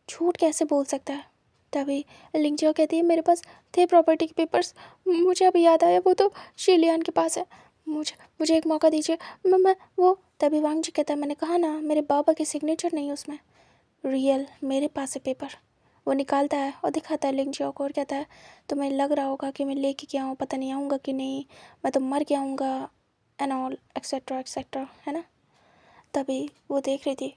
Speaker 1: झूठ कैसे बोल सकता है। तभी लिंग जियाओ कहती है मेरे पास थे प्रॉपर्टी के पेपर्स, मुझे अभी याद आया वो तो शीलियान के पास है, मुझे एक मौका दीजिए, मैं वो। तभी वांगजी कहता है मैंने कहा ना मेरे बाबा के सिग्नेचर नहीं है उसमें, रियल मेरे पास है पेपर। वो निकालता है और दिखाता है लिंग जियाओ को और कहता है तुम्हें लग रहा होगा कि मैं लेके गया हूँ, पता नहीं आऊँगा कि नहीं, मैं तो मर गया हूँगा एंड ऑल एक्सेट्रा एक्सेट्रा, है ना। तभी वो देख रही थी।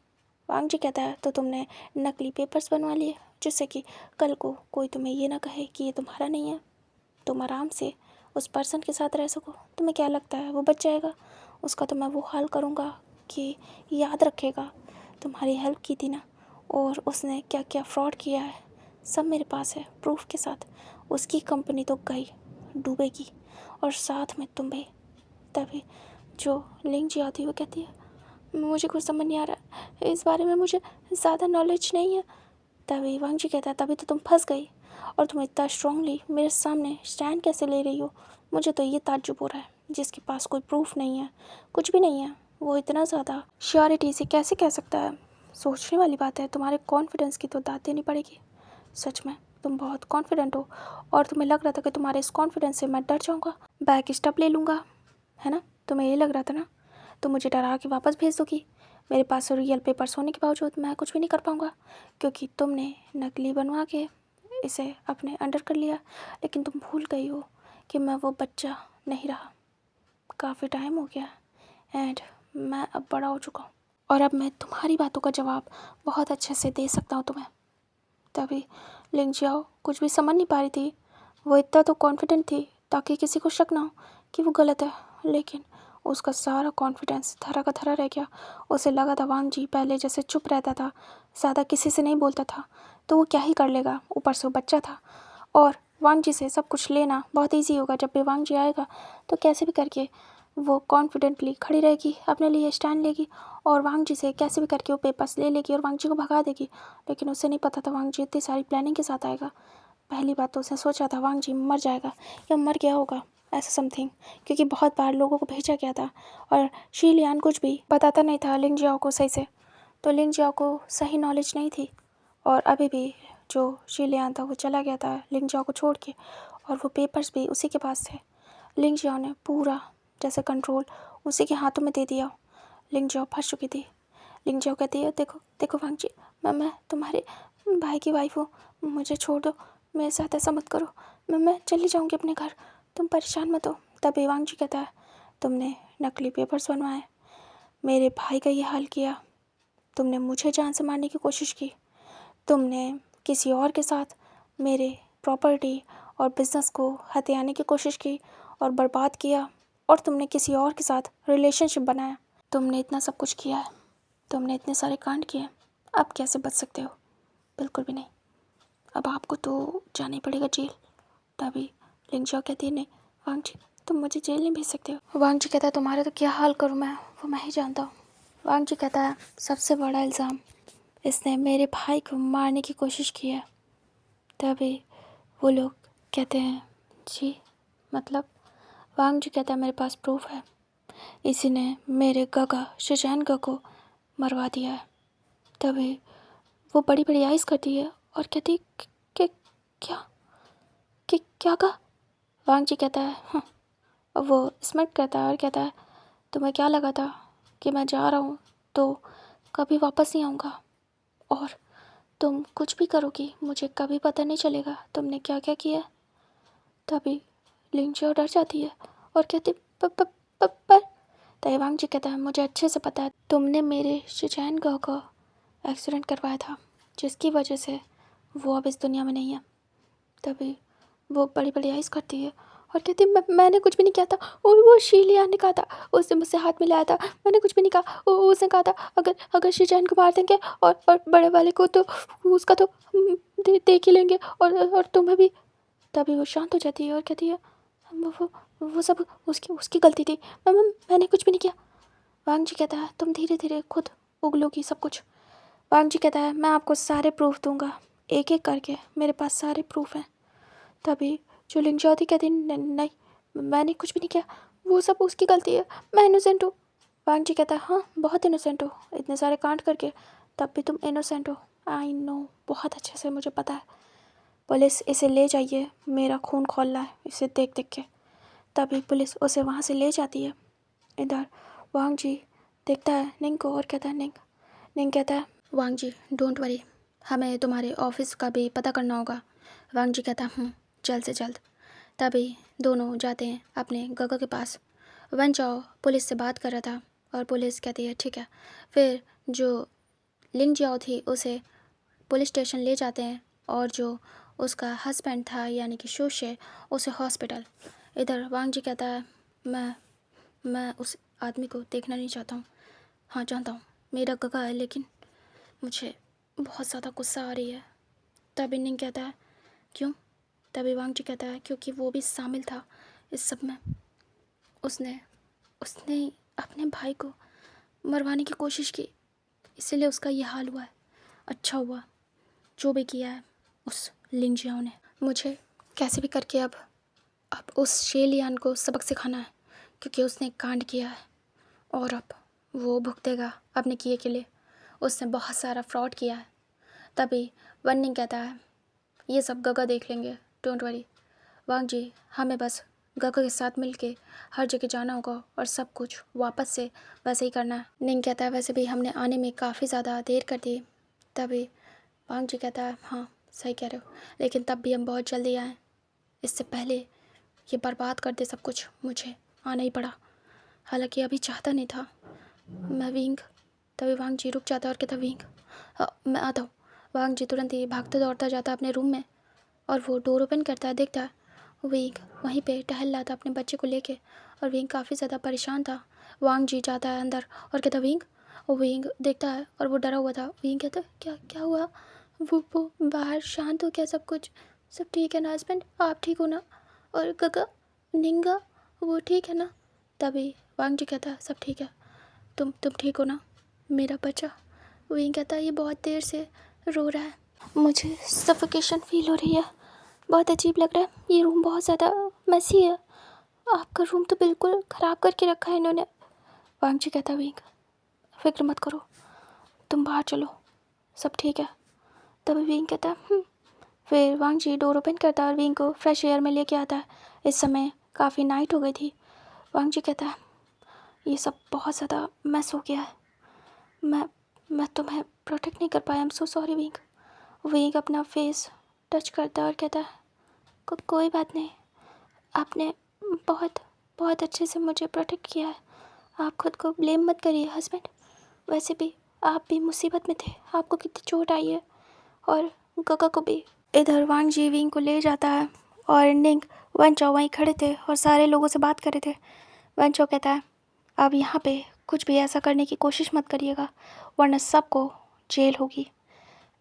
Speaker 1: वांगजी कहता है तो तुमने नकली पेपर्स बनवा लिए जिससे कि कल को कोई तुम्हें ये ना कहे कि ये तुम्हारा नहीं है, तुम आराम से उस पर्सन के साथ रह सको। तुम्हें क्या लगता है वो बच जाएगा, उसका तो मैं वो हाल करूँगा कि याद रखेगा तुम्हारी हेल्प की थी ना, और उसने क्या क्या फ्रॉड किया है सब मेरे पास है प्रूफ के साथ। उसकी कंपनी तो गई, डूबेगी, और साथ में तुम भी। तभी जो लिंग जी आती है वो कहती है मुझे कुछ समझ नहीं आ रहा है, इस बारे में मुझे ज़्यादा नॉलेज नहीं है। तभी वांगजी कहता है तभी तो तुम फंस गई, और तुम इतना स्ट्रांगली मेरे सामने स्टैंड कैसे ले रही हो, मुझे तो ये ताज्जुब हो रहा है। जिसके पास कोई प्रूफ नहीं है, कुछ भी नहीं है, वो इतना ज़्यादा श्योरिटी से कैसे कह सकता है। सोचने वाली बात है, तुम्हारे कॉन्फिडेंस की तो दाद देनी पड़ेगी। सच में तुम बहुत कॉन्फिडेंट हो, और तुम्हें लग रहा था कि तुम्हारे इस कॉन्फिडेंस से मैं डर जाऊँगा, बैक स्टेप ले लूँगा, है ना। तुम्हें ये लग रहा था ना, तो मुझे डरा के वापस भेज दोगी। मेरे पास रियल पेपर्स होने के बावजूद मैं कुछ भी नहीं कर पाऊँगा, क्योंकि तुमने नकली बनवा के इसे अपने अंडर कर लिया। लेकिन तुम भूल गई हो कि मैं वो बच्चा नहीं रहा, काफ़ी टाइम हो गया एंड मैं अब बड़ा हो चुका हूँ, और अब मैं तुम्हारी बातों का जवाब बहुत अच्छे से दे सकता हूँ तुम्हें। तभी लिंग जियाओ कुछ भी समझ नहीं पा रही थी। वो इतना तो कॉन्फिडेंट थी ताकि किसी को शक ना हो कि वो गलत है, लेकिन उसका सारा कॉन्फिडेंस धरा का धरा रह गया। उसे लगा था वांगजी पहले जैसे चुप रहता था, ज़्यादा किसी से नहीं बोलता था, तो वो क्या ही कर लेगा, ऊपर से वो बच्चा था, और वांगजी से सब कुछ लेना बहुत ईजी होगा। जब भी वांगजी आएगा तो कैसे भी करके वो कॉन्फिडेंटली खड़ी रहेगी, अपने लिए स्टैंड लेगी, और वांगजी से कैसे भी करके वो पेपर्स ले लेगी और वांगजी को भगा देगी। लेकिन उसे नहीं पता था वांगजी इतनी सारी प्लानिंग के साथ आएगा। पहली बात तो उसने सोचा था वांगजी मर जाएगा या मर गया होगा, ऐसा समथिंग, क्योंकि बहुत बार लोगों को भेजा गया था और शीलियान कुछ भी बताता नहीं था लिंग जियाओ को सही से, तो लिंग जियाओ को सही नॉलेज नहीं थी। और अभी भी जो शीलियान था वो चला गया था लिंग जाओ को छोड़ के, और वो पेपर्स भी उसी के पास थे। लिंग जाओ ने पूरा जैसे कंट्रोल उसी के हाथों में दे दिया। लिंग जाओ फंस चुकी थी। लिंग जाओ कहती है, देखो देखो वांग जी, मैं तुम्हारे भाई की वाइफ हूँ, मुझे छोड़ दो, मेरे साथ ऐसा मत करो, मैं चली जाऊँगी अपने घर, तुम परेशान मत हो। तभी वांग जी कहता है, तुमने नकली पेपर्स बनवाए, मेरे भाई का ये हाल किया, तुमने मुझे जान से मारने की कोशिश की, तुमने किसी और के साथ मेरे प्रॉपर्टी और बिजनेस को हथियाने की कोशिश की और बर्बाद किया, और तुमने किसी और के साथ रिलेशनशिप बनाया। तुमने इतना सब कुछ किया है, तुमने इतने सारे कांड किए, अब कैसे बच सकते हो? बिल्कुल भी नहीं, अब आपको तो जाना ही पड़ेगा जेल। तभी लिंग जाओ कहती है, नहीं वांग जी, तुम मुझे जेल नहीं भेज सकते हो। वांग जी कहता है, तुम्हारा तो क्या हाल करूँ मैं, वो मैं ही जानता हूँ। वांग जी कहता है, सबसे बड़ा इल्ज़ाम, इसने मेरे भाई को मारने की कोशिश की है। तभी वो लोग कहते हैं, जी मतलब? वांग जी कहता है, मेरे पास प्रूफ है, इसी ने मेरे गगा शिजैन को मरवा दिया है। तभी वो बड़ी बड़ी आइज़ करती है और कहती, कि क्या क्या कहा? वांग जी कहता है, हाँ। और वो स्मिट करता है और कहता है, तुम्हें क्या लगा था कि मैं जा रहा हूँ तो कभी वापस नहीं आऊँगा, और तुम कुछ भी करोगी मुझे कभी पता नहीं चलेगा तुमने क्या क्या किया? तभी लिंग जाओ डर जाती है और कहती, पर तैवांग जी कहता है, मुझे अच्छे से पता है, तुमने मेरे शिचैन गाँव का एक्सीडेंट करवाया था, जिसकी वजह से वो अब इस दुनिया में नहीं है। तभी वो बड़ी बड़ी आइज़ करती है और कहती है, मैंने कुछ भी नहीं किया था, वो शीलिया ने कहा था, उसने मुझसे हाथ मिलाया था, मैंने कुछ भी नहीं कहा। उसने कहा था, अगर शिचैन को मार देंगे और बड़े वाले को, तो उसका तो देख ही लेंगे, और तुम्हें भी। तभी वो शांत हो जाती है और कहती है, वो सब उसकी उसकी गलती थी, मैंने कुछ भी नहीं किया। वांग जी कहता है, तुम धीरे धीरे खुद उगलोगी सब कुछ। वांग जी कहता है, मैं आपको सारे प्रूफ दूंगा, एक एक करके, मेरे पास सारे प्रूफ हैं। तभी जो लिंगजाओ कहती, नहीं मैंने कुछ भी नहीं किया, वो सब उसकी गलती है, मैं इनोसेंट हूँ। वांग जी कहता है, हाँ बहुत इनोसेंट हो, इतने सारे कांड करके तब भी तुम इनोसेंट हो। आई नो, बहुत अच्छे से मुझे पता है। पुलिस इसे ले जाइए, मेरा खून खौल रहा है इसे देख देख के। तभी पुलिस उसे वहाँ से ले जाती है। इधर वांग जी देखता है निंग को और कहता है, निंग कहता है, वांग जी डोंट वरी, हमें तुम्हारे ऑफिस का भी पता करना होगा। वांग जी कहता है, जल्द से जल्द। तभी दोनों जाते हैं अपने गगा के पास। वन चाओ पुलिस से बात कर रहा था और पुलिस कहती है, ठीक है। फिर जो लिंग जाओ थी उसे पुलिस स्टेशन ले जाते हैं, और जो उसका हस्बैंड था यानी कि शोशे, उसे हॉस्पिटल। इधर वांग जी कहता है, मैं उस आदमी को देखना नहीं चाहता हूँ। हाँ जानता हूँ मेरा गगा है, लेकिन मुझे बहुत ज़्यादा गुस्सा आ रही है। तभी निंग कहता है, क्यों? तभी वांग जी कहता है, क्योंकि वो भी शामिल था इस सब में, उसने उसने अपने भाई को मरवाने की कोशिश की, इसीलिए उसका ये हाल हुआ है। अच्छा हुआ जो भी किया है उस लिंग जियाओ ने। मुझे कैसे भी करके अब उस शेलियान को सबक सिखाना है, क्योंकि उसने कांड किया है और अब वो भुगतेगा अपने किए के लिए। उसने बहुत सारा फ्रॉड किया है। तभी वन्निंग कहता है, ये सब गगा देख लेंगे, डोंट वरी। वांग जी, हमें बस गगा के साथ मिलके हर जगह जाना होगा और सब कुछ वापस से वैसे ही करना है। निंग कहता है, वैसे भी हमने आने में काफ़ी ज़्यादा देर कर दी। तभी वांग जी कहता है, हाँ सही कह रहे हो, लेकिन तब भी हम बहुत जल्दी आए, इससे पहले ये बर्बाद कर दे सब कुछ, मुझे आना ही पड़ा, हालांकि अभी चाहता नहीं था मैं। विंग। तभी वांग जी रुक जाता है और कहता, विंग मैं आता हूँ। वांग जी तुरंत ही भागता दौड़ता जाता है अपने रूम में और वो डोर ओपन करता है, देखता है विंग वहीं पे टहल रहा था अपने बच्चे को लेके, और विंग काफ़ी ज़्यादा परेशान था। वांग जी जाता है अंदर और कहता, विंग। विंग देखता है और वो डरा हुआ था। विंग कहता, क्या क्या हुआ? वो बाहर शांत हो क्या सब कुछ? सब ठीक है ना हस्बैंड, आप ठीक हो ना? और गगा निंगा वो ठीक है ना? तभी वांग जी कहता, सब ठीक है, तुम ठीक हो ना मेरा बच्चा? विंग कहता, ये बहुत देर से रो रहा है, मुझे सफोकेशन फील हो रही है, बहुत अजीब लग रहा है, ये रूम बहुत ज़्यादा मैसी है, आपका रूम तो बिल्कुल ख़राब करके रखा है इन्होंने। वांग जी कहता, विंग फिक्र मत करो, तुम बाहर चलो, सब ठीक है। तभी विंग कहता, फिर वांग जी डोर ओपन करता है और विंग को फ्रेश एयर में लेके आता है। इस समय काफ़ी नाइट हो गई थी। वांग जी कहता है, ये सब बहुत ज़्यादा मैस हो गया है, मैं तुम्हें प्रोटेक्ट नहीं कर पाया, I am so sorry wing. Wing अपना फेस टच करता है और कहता है, कोई बात नहीं, आपने बहुत बहुत अच्छे से मुझे प्रोटेक्ट किया है, आप खुद को ब्लेम मत करिए हस्बैंड। वैसे भी आप भी मुसीबत में थे, आपको कितनी चोट आई है, और गगा को भी। इधर वांग जी विंग को ले जाता है और निंग वन चो वहीं खड़े थे और सारे लोगों से बात कर रहे थे। वन चो कहता है, अब यहाँ पे कुछ भी ऐसा करने की कोशिश मत करिएगा, वरना सबको जेल होगी।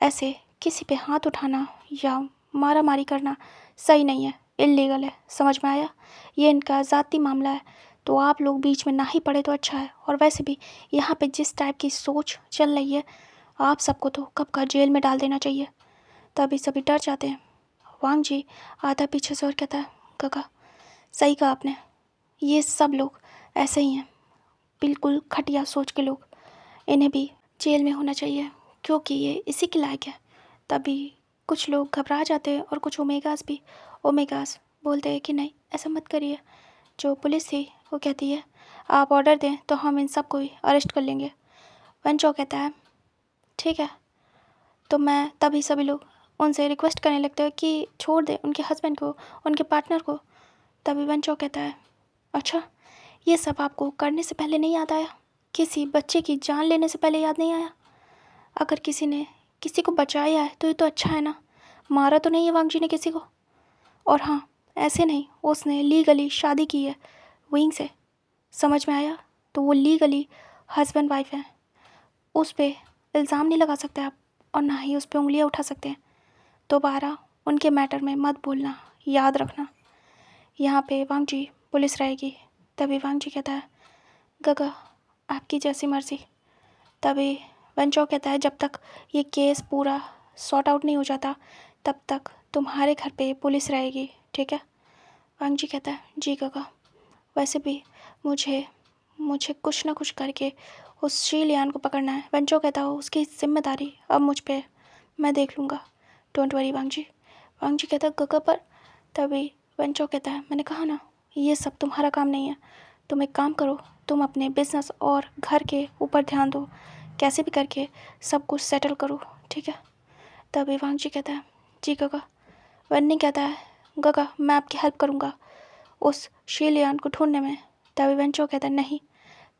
Speaker 1: ऐसे किसी पे हाथ उठाना या मारा मारी करना सही नहीं है, इल्लीगल है, समझ में आया? ये इनका ज़ाती मामला है, तो आप लोग बीच में ना ही पड़े तो अच्छा है। और वैसे भी यहाँ पे जिस टाइप की सोच चल रही है, आप सबको तो कब का जेल में डाल देना चाहिए। तभी सभी डर जाते हैं। वांग जी आता पीछे से और कहता है, काका सही कहा आपने, ये सब लोग ऐसे ही हैं, बिल्कुल घटिया सोच के लोग, इन्हें भी जेल में होना चाहिए क्योंकि ये इसी के लायक है। तभी कुछ लोग घबरा जाते हैं और कुछ ओमेगास बोलते हैं कि नहीं ऐसा मत करिए। जो पुलिस थी वो कहती है आप ऑर्डर दें तो हम इन सब को ही अरेस्ट कर लेंगे। वन चो कहता है ठीक है, तो मैं तभी सभी लोग उनसे रिक्वेस्ट करने लगते हैं कि छोड़ दें उनके हस्बैंड को, उनके पार्टनर को। तभी वन चो कहता है, अच्छा ये सब आपको करने से पहले नहीं याद आया? किसी बच्चे की जान लेने से पहले याद नहीं आया? अगर किसी ने किसी को बचाया है तो ये तो अच्छा है ना, मारा तो नहीं है वांग जी ने किसी को। और हाँ, ऐसे नहीं, उसने लीगली शादी की है विंग से, समझ में आया? तो वो लीगली हस्बैंड वाइफ है, उस पर इल्ज़ाम नहीं लगा सकते आप, और ना ही उस पर उंगलियां उठा सकते हैं। दोबारा उनके मैटर में मत बोलना, याद रखना। यहाँ पे वांग जी पुलिस रहेगी। तभी वांग जी कहता है, गगा आपकी जैसी मर्ज़ी। तभी वन चो कहता है, जब तक ये केस पूरा सॉर्ट आउट नहीं हो जाता तब तक तुम्हारे घर पे पुलिस रहेगी, ठीक है? वांग जी कहता है, जी गगा, वैसे भी मुझे मुझे कुछ ना कुछ करके उस शीलियान को पकड़ना है। वन चो कहता है, उसकी जिम्मेदारी अब मुझ पे, मैं देख लूँगा, डोंट वरी वांग जी। वांग जी कहता है, गगा पर। तभी वन चो कहता है, मैंने कहा ना ये सब तुम्हारा काम नहीं है, तुम एक काम करो, तुम अपने बिजनेस और घर के ऊपर ध्यान दो, कैसे भी करके सब कुछ सेटल करो, ठीक है? तभी वांग जी कहता है, जी गगा। वन्नी कहता है, गगा मैं आपकी हेल्प करूँगा उस शीलियान को ढूंढने में। तभी वेंचो कहता है, नहीं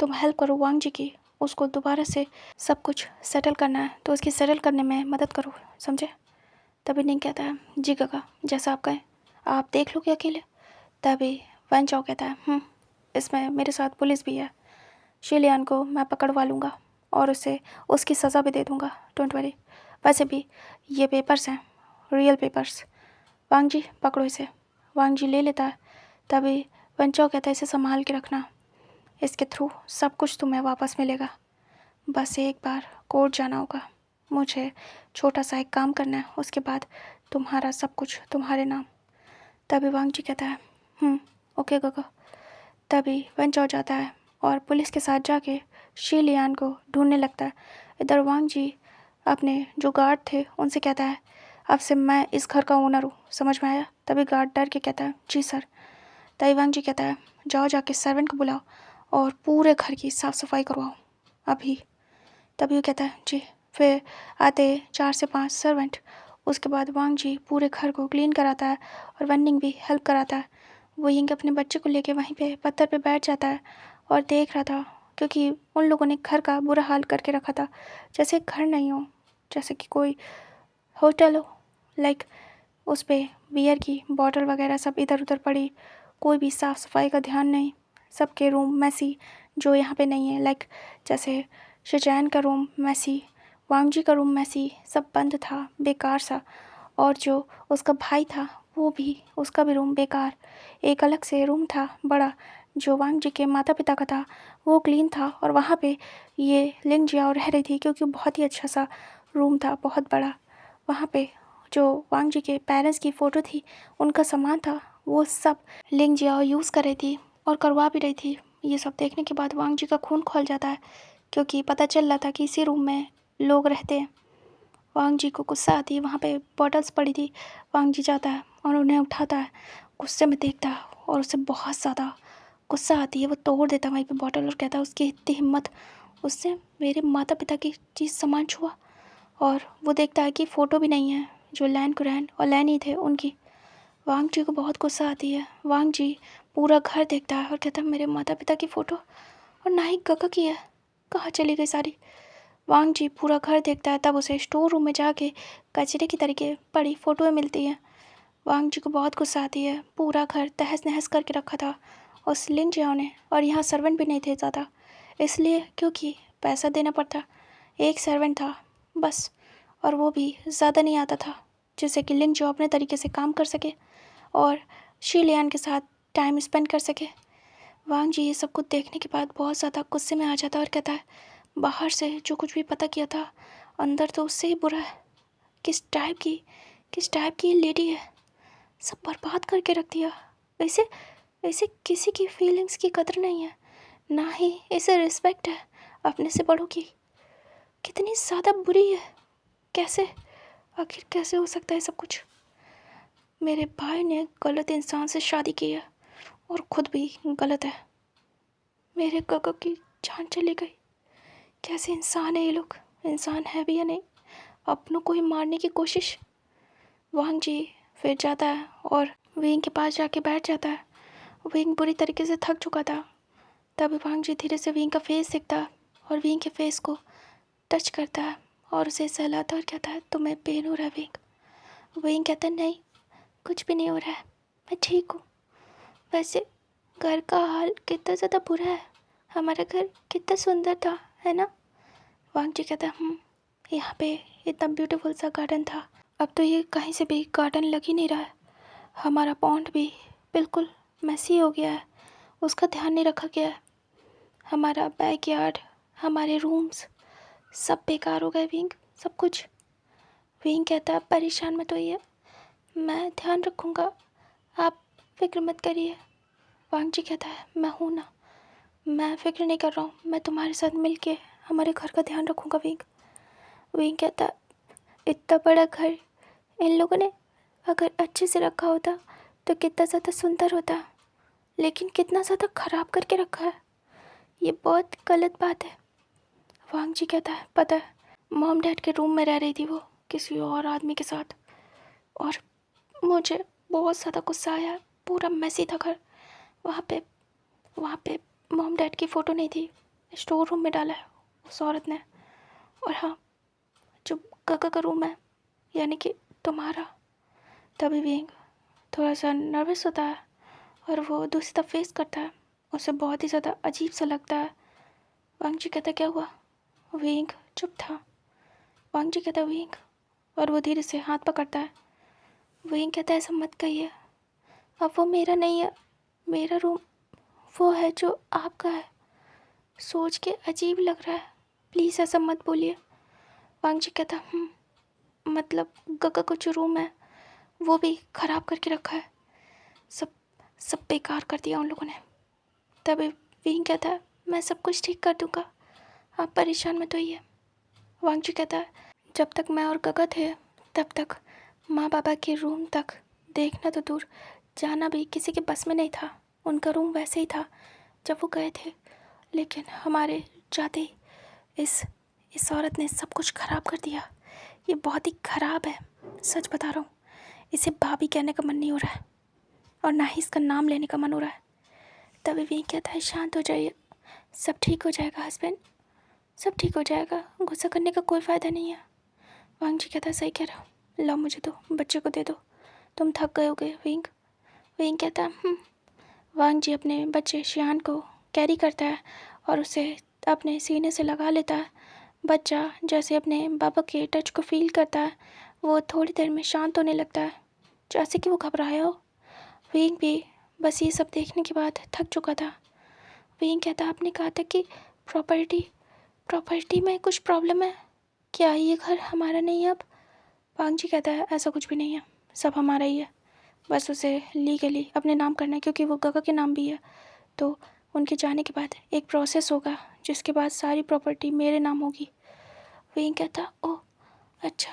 Speaker 1: तुम हेल्प करो वांग जी की, उसको दोबारा से सब कुछ सेटल करना है तो उसकी सेटल करने में मदद करो, समझे? तभी निंग कहता है, जी गगा जैसा आप कहें, आप देख लोगे अकेले। तभी वेंचो कहता है, इसमें मेरे साथ पुलिस भी है, शीलियान को मैं पकड़वा लूँगा और उसे उसकी सज़ा भी दे दूँगा, डोंट वरी। वैसे भी ये पेपर्स हैं, रियल पेपर्स, वांग जी पकड़ो इसे। वांग जी ले लेता है। तभी वेंचो कहता है, इसे संभाल के रखना, इसके थ्रू सब कुछ तुम्हें वापस मिलेगा, बस एक बार कोर्ट जाना होगा, मुझे छोटा सा एक काम करना है, उसके बाद तुम्हारा सब कुछ तुम्हारे नाम। तभी वांग जी कहता है, ओके गगा। तभी वेंचो जाता है और पुलिस के साथ जाके शीलियान को ढूंढने लगता है। इधर वांग जी अपने जो गार्ड थे उनसे कहता है, अब से मैं इस घर का ओनर हूँ, समझ में आया? तभी गार्ड डर के कहता है, जी सर। तभी वांग जी कहता है, जाओ जाके सर्वेंट को बुलाओ और पूरे घर की साफ़ सफाई करवाओ अभी। तभी वो कहता है, जी। फिर आते 4 से 5 सर्वेंट। उसके बाद वांग जी पूरे घर को क्लीन कराता है और वन्निंग भी हेल्प कराता है। वो यिंग अपने बच्चे को लेके वहीं पे पत्थर पे बैठ जाता है और देख रहा था, क्योंकि उन लोगों ने घर का बुरा हाल करके रखा था, जैसे घर नहीं हो, जैसे कि कोई होटल हो। लाइक उस पर बियर की बॉटल वगैरह सब इधर उधर पड़ी, कोई भी साफ़ सफाई का ध्यान नहीं, सबके रूम मैसी, जो यहाँ पे नहीं है। लाइक जैसे शिचैन का रूम मैसी, वांग जी का रूम मैसी, सब बंद था, बेकार सा। और जो उसका भाई था वो भी, उसका भी रूम बेकार। एक अलग से रूम था बड़ा, जो वांग जी के माता पिता का था, वो क्लीन था। और वहाँ पे ये लिंग जियाओ रह रही थी, क्योंकि बहुत ही अच्छा सा रूम था, बहुत बड़ा। वहाँ पे जो वांग जी के पेरेंट्स की फ़ोटो थी, उनका सामान था, वो सब लिंग जियाओ यूज़ कर रही थी और करवा भी रही थी। ये सब देखने के बाद वांग जी का खून खौल जाता है, क्योंकि पता चल रहा था कि इसी रूम में लोग रहते हैं। वांग जी को गुस्सा आती है। वहाँ पे बॉटल्स पड़ी थी। वांग जी जाता है और उन्हें उठाता है, गुस्से में देखता है और उसे बहुत ज़्यादा गुस्सा आती है। वो तोड़ देता है वहीं पे बॉटल और कहता है उसकी इतनी हिम्मत, उससे मेरे माता पिता की चीज़ सामान छुआ। और वो देखता है कि फ़ोटो भी नहीं है जो लैन कुरैन और लैनी थे उनकी। वांग जी को बहुत गुस्सा आती है। वांग जी पूरा घर देखता है और कहता है मेरे माता पिता की फ़ोटो और ना ही गगा की है, कहाँ चली गई सारी। वांग जी पूरा घर देखता है, तब उसे स्टोर रूम में जाके कचरे की तरीके पड़ी फ़ोटोएँ मिलती हैं। वांग जी को बहुत गुस्सा आती है। पूरा घर तहस नहस करके रखा था उस लिन जियाओ ने, और यहाँ सर्वेंट भी नहीं थे ज़्यादा, इसलिए क्योंकि पैसा देना पड़ता। एक सर्वेंट था बस, और वो भी ज़्यादा नहीं आता था, जिससे कि लिंग जो अपने तरीके से काम कर सके और शीलियान के साथ टाइम स्पेंड कर सके। वांग जी ये सब कुछ देखने के बाद बहुत ज़्यादा गुस्से में आ जाता है और कहता है बाहर से जो कुछ भी पता किया था अंदर तो उससे ही बुरा है। किस टाइप की लेडी है, सब बर्बाद करके रख दिया। ऐसे ऐसे किसी की फीलिंग्स की कदर नहीं है, ना ही इसे रिस्पेक्ट है अपने से बड़ों की। कितनी ज़्यादा बुरी है, कैसे, आखिर कैसे हो सकता है सब कुछ। मेरे भाई ने गलत इंसान से शादी की है और खुद भी गलत है। मेरे काका की जान चली गई। कैसे इंसान है ये लोग, इंसान है भी या नहीं, अपनों को ही मारने की कोशिश। वांग जी फिर जाता है और विंग के पास जाके बैठ जाता है। विंग बुरी तरीके से थक चुका था। तभी वांग जी धीरे से विंग का फेस देखता है और विंग के फेस को टच करता है और उसे सहलाता और कहता है तुम्हें पेन हो रहा है विंग। विंग कहता है नहीं, कुछ भी नहीं हो रहा है, मैं ठीक हूँ। वैसे घर का हाल कितना ज़्यादा बुरा है, हमारा घर कितना सुंदर था, है ना। वांग जी कहता है यहाँ पे इतना ब्यूटीफुल सा गार्डन था, अब तो ये कहीं से भी गार्डन लग ही नहीं रहा है। हमारा पॉन्ड भी बिल्कुल मैसी हो गया है, उसका ध्यान नहीं रखा गया है। हमारा बैकयार्ड, हमारे रूम्स सब बेकार हो गए विंग, सब कुछ। विंग कहता है परेशान मत होइए, मैं ध्यान रखूँगा, आप फिक्र मत करिए। वांग जी कहता है मैं हूँ ना, मैं फिक्र नहीं कर रहा हूँ, मैं तुम्हारे साथ मिल के हमारे घर का ध्यान रखूँगा विंग। विंग कहता है इतना बड़ा घर इन लोगों ने अगर अच्छे से रखा होता तो कितना ज़्यादा सुंदर होता, लेकिन कितना ज़्यादा ख़राब करके रखा है, ये बहुत गलत बात है। वांग जी कहता है पता है, मॉम डैड के रूम में रह रही थी वो किसी और आदमी के साथ, और मुझे बहुत ज़्यादा गुस्सा आया। पूरा मैसी था घर। वहाँ पे मॉम डैड की फ़ोटो नहीं थी, स्टोर रूम में डाला है उस औरत ने। और हाँ, जो काका का रूम है, यानी कि तुम्हारा। तभी विंग थोड़ा सा नर्वस होता है और वो दूसरी तरफ फेस करता है, उसे बहुत ही ज़्यादा अजीब सा लगता है। वांग जी कहता क्या हुआ। विंग चुप था। वांग जी कहता विंग, और वो धीरे से हाथ पकड़ता है। विंग कहता ऐसा मत कहिए, अब वो मेरा नहीं है, मेरा रूम वो है जो आपका है। सोच के अजीब लग रहा है, प्लीज़ ऐसा मत बोलिए। वांग जी कहता मतलब गगा का जो रूम है वो भी ख़राब करके रखा है, सब सब बेकार कर दिया उन लोगों ने। तभी विंग कहता है मैं सब कुछ ठीक कर दूँगा, आप परेशान मत होइए। वांग जी कहता है जब तक मैं और गगा थे तब तक माँ बाबा के रूम तक देखना तो दूर, जाना भी किसी के बस में नहीं था। उनका रूम वैसे ही था जब वो गए थे, लेकिन हमारे जाते ही इस औरत ने सब कुछ ख़राब कर दिया। ये बहुत ही ख़राब है, सच बता रहा हूँ। इसे भाभी कहने का मन नहीं हो रहा है और ना ही इसका नाम लेने का मन हो रहा है। तभी विंग कहता है शांत हो जाइए, सब ठीक हो जाएगा हस्बैंड, सब ठीक हो जाएगा, गुस्सा करने का कोई फ़ायदा नहीं है। वांग जी कहता है सही कह रहा हूँ, लाओ मुझे दो, बच्चे को दे दो, तुम थक गए होगे विंग। विंग कहता है वांग जी अपने बच्चे शियान को कैरी करता है और उसे अपने सीने से लगा लेता है। बच्चा जैसे अपने बाबा के टच को फील करता है, वो थोड़ी देर में शांत होने लगता है, जैसे कि वो घबराया हो। विंग भी बस ये सब देखने के बाद थक चुका था। विंग कहता आपने कहा था कि प्रॉपर्टी में कुछ प्रॉब्लम है, क्या ये घर हमारा नहीं है अब। वांग जी कहता है ऐसा कुछ भी नहीं है, सब हमारा ही है, बस उसे लीगली अपने नाम करना है, क्योंकि वो गगा के नाम भी है। तो उनके जाने के बाद एक प्रोसेस होगा जिसके बाद सारी प्रॉपर्टी मेरे नाम होगी। विंग कहता ओह अच्छा,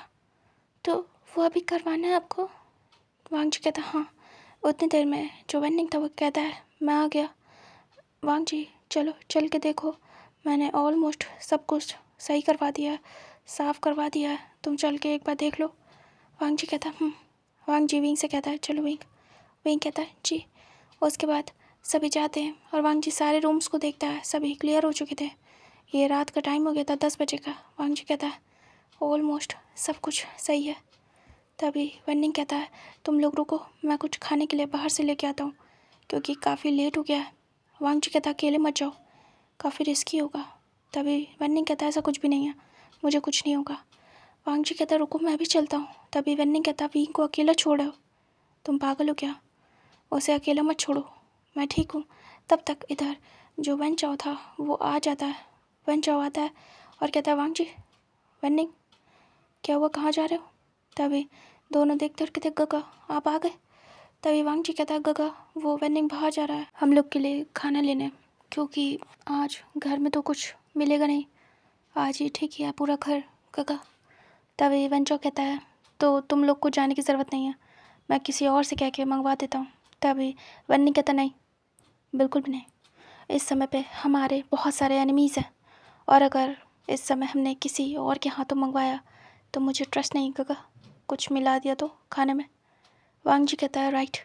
Speaker 1: तो वो अभी करवाना है आपको? वांग जी कहता हाँ। उतनी देर में जो वेंडिंग था वो कहता है मैं आ गया। वांग जी चलो चल के देखो, मैंने ऑलमोस्ट सब कुछ सही करवा दिया है, साफ़ करवा दिया है, तुम चल के एक बार देख लो। वांग जी कहता वांग जी विंग से कहता है चलो विंग। विंग कहता है जी। उसके बाद सभी जाते हैं और वांग जी सारे रूम्स को देखता है, सभी क्लियर हो चुके थे। ये रात का टाइम हो गया था 10 बजे का। वांग जी कहता है ऑलमोस्ट सब कुछ सही है। तभी वेंडिंग कहता है तुम लोग रुको, मैं कुछ खाने के लिए बाहर से लेके आता हूँ क्योंकि काफ़ी लेट हो गया है। वांग जी कहता अकेले मत जाओ, काफ़ी रिस्की होगा। तभी वेंडिंग कहता ऐसा कुछ भी नहीं है, मुझे कुछ नहीं होगा। वांग जी कहता रुको मैं भी चलता हूँ। तभी वेंडिंग कहता विंग को अकेला छोड़ो, तुम पागल हो क्या, उसे अकेला मत छोड़ो, मैं ठीक हूँ। तब तक इधर जो वन चाओ था वो आ जाता है। वन चाओ आता है और कहता है वांग जी वेंडिंग क्या हुआ, कहाँ जा रहे हो? तभी दोनों देखते और कहते गगा आप आ गए। तभी वांग जी कहता है गगा वो वेंडिंग बाहर जा रहा है हम लोग के लिए खाना लेने, क्योंकि आज घर में तो कुछ मिलेगा नहीं, आज ही ठीक है पूरा घर गगा। तभी वेंचो कहता है तो तुम लोग को जाने की ज़रूरत नहीं है, मैं किसी और से कह के मंगवा देता हूँ। तभी वेंडिंग कहता नहीं, बिल्कुल भी नहीं, इस समय पे हमारे बहुत सारे एनिमीज़ हैं और अगर इस समय हमने किसी और के हाथों मंगवाया तो मुझे ट्रस्ट नहीं गगा, कुछ मिला दिया तो खाने में। वांग जी कहता है राइट।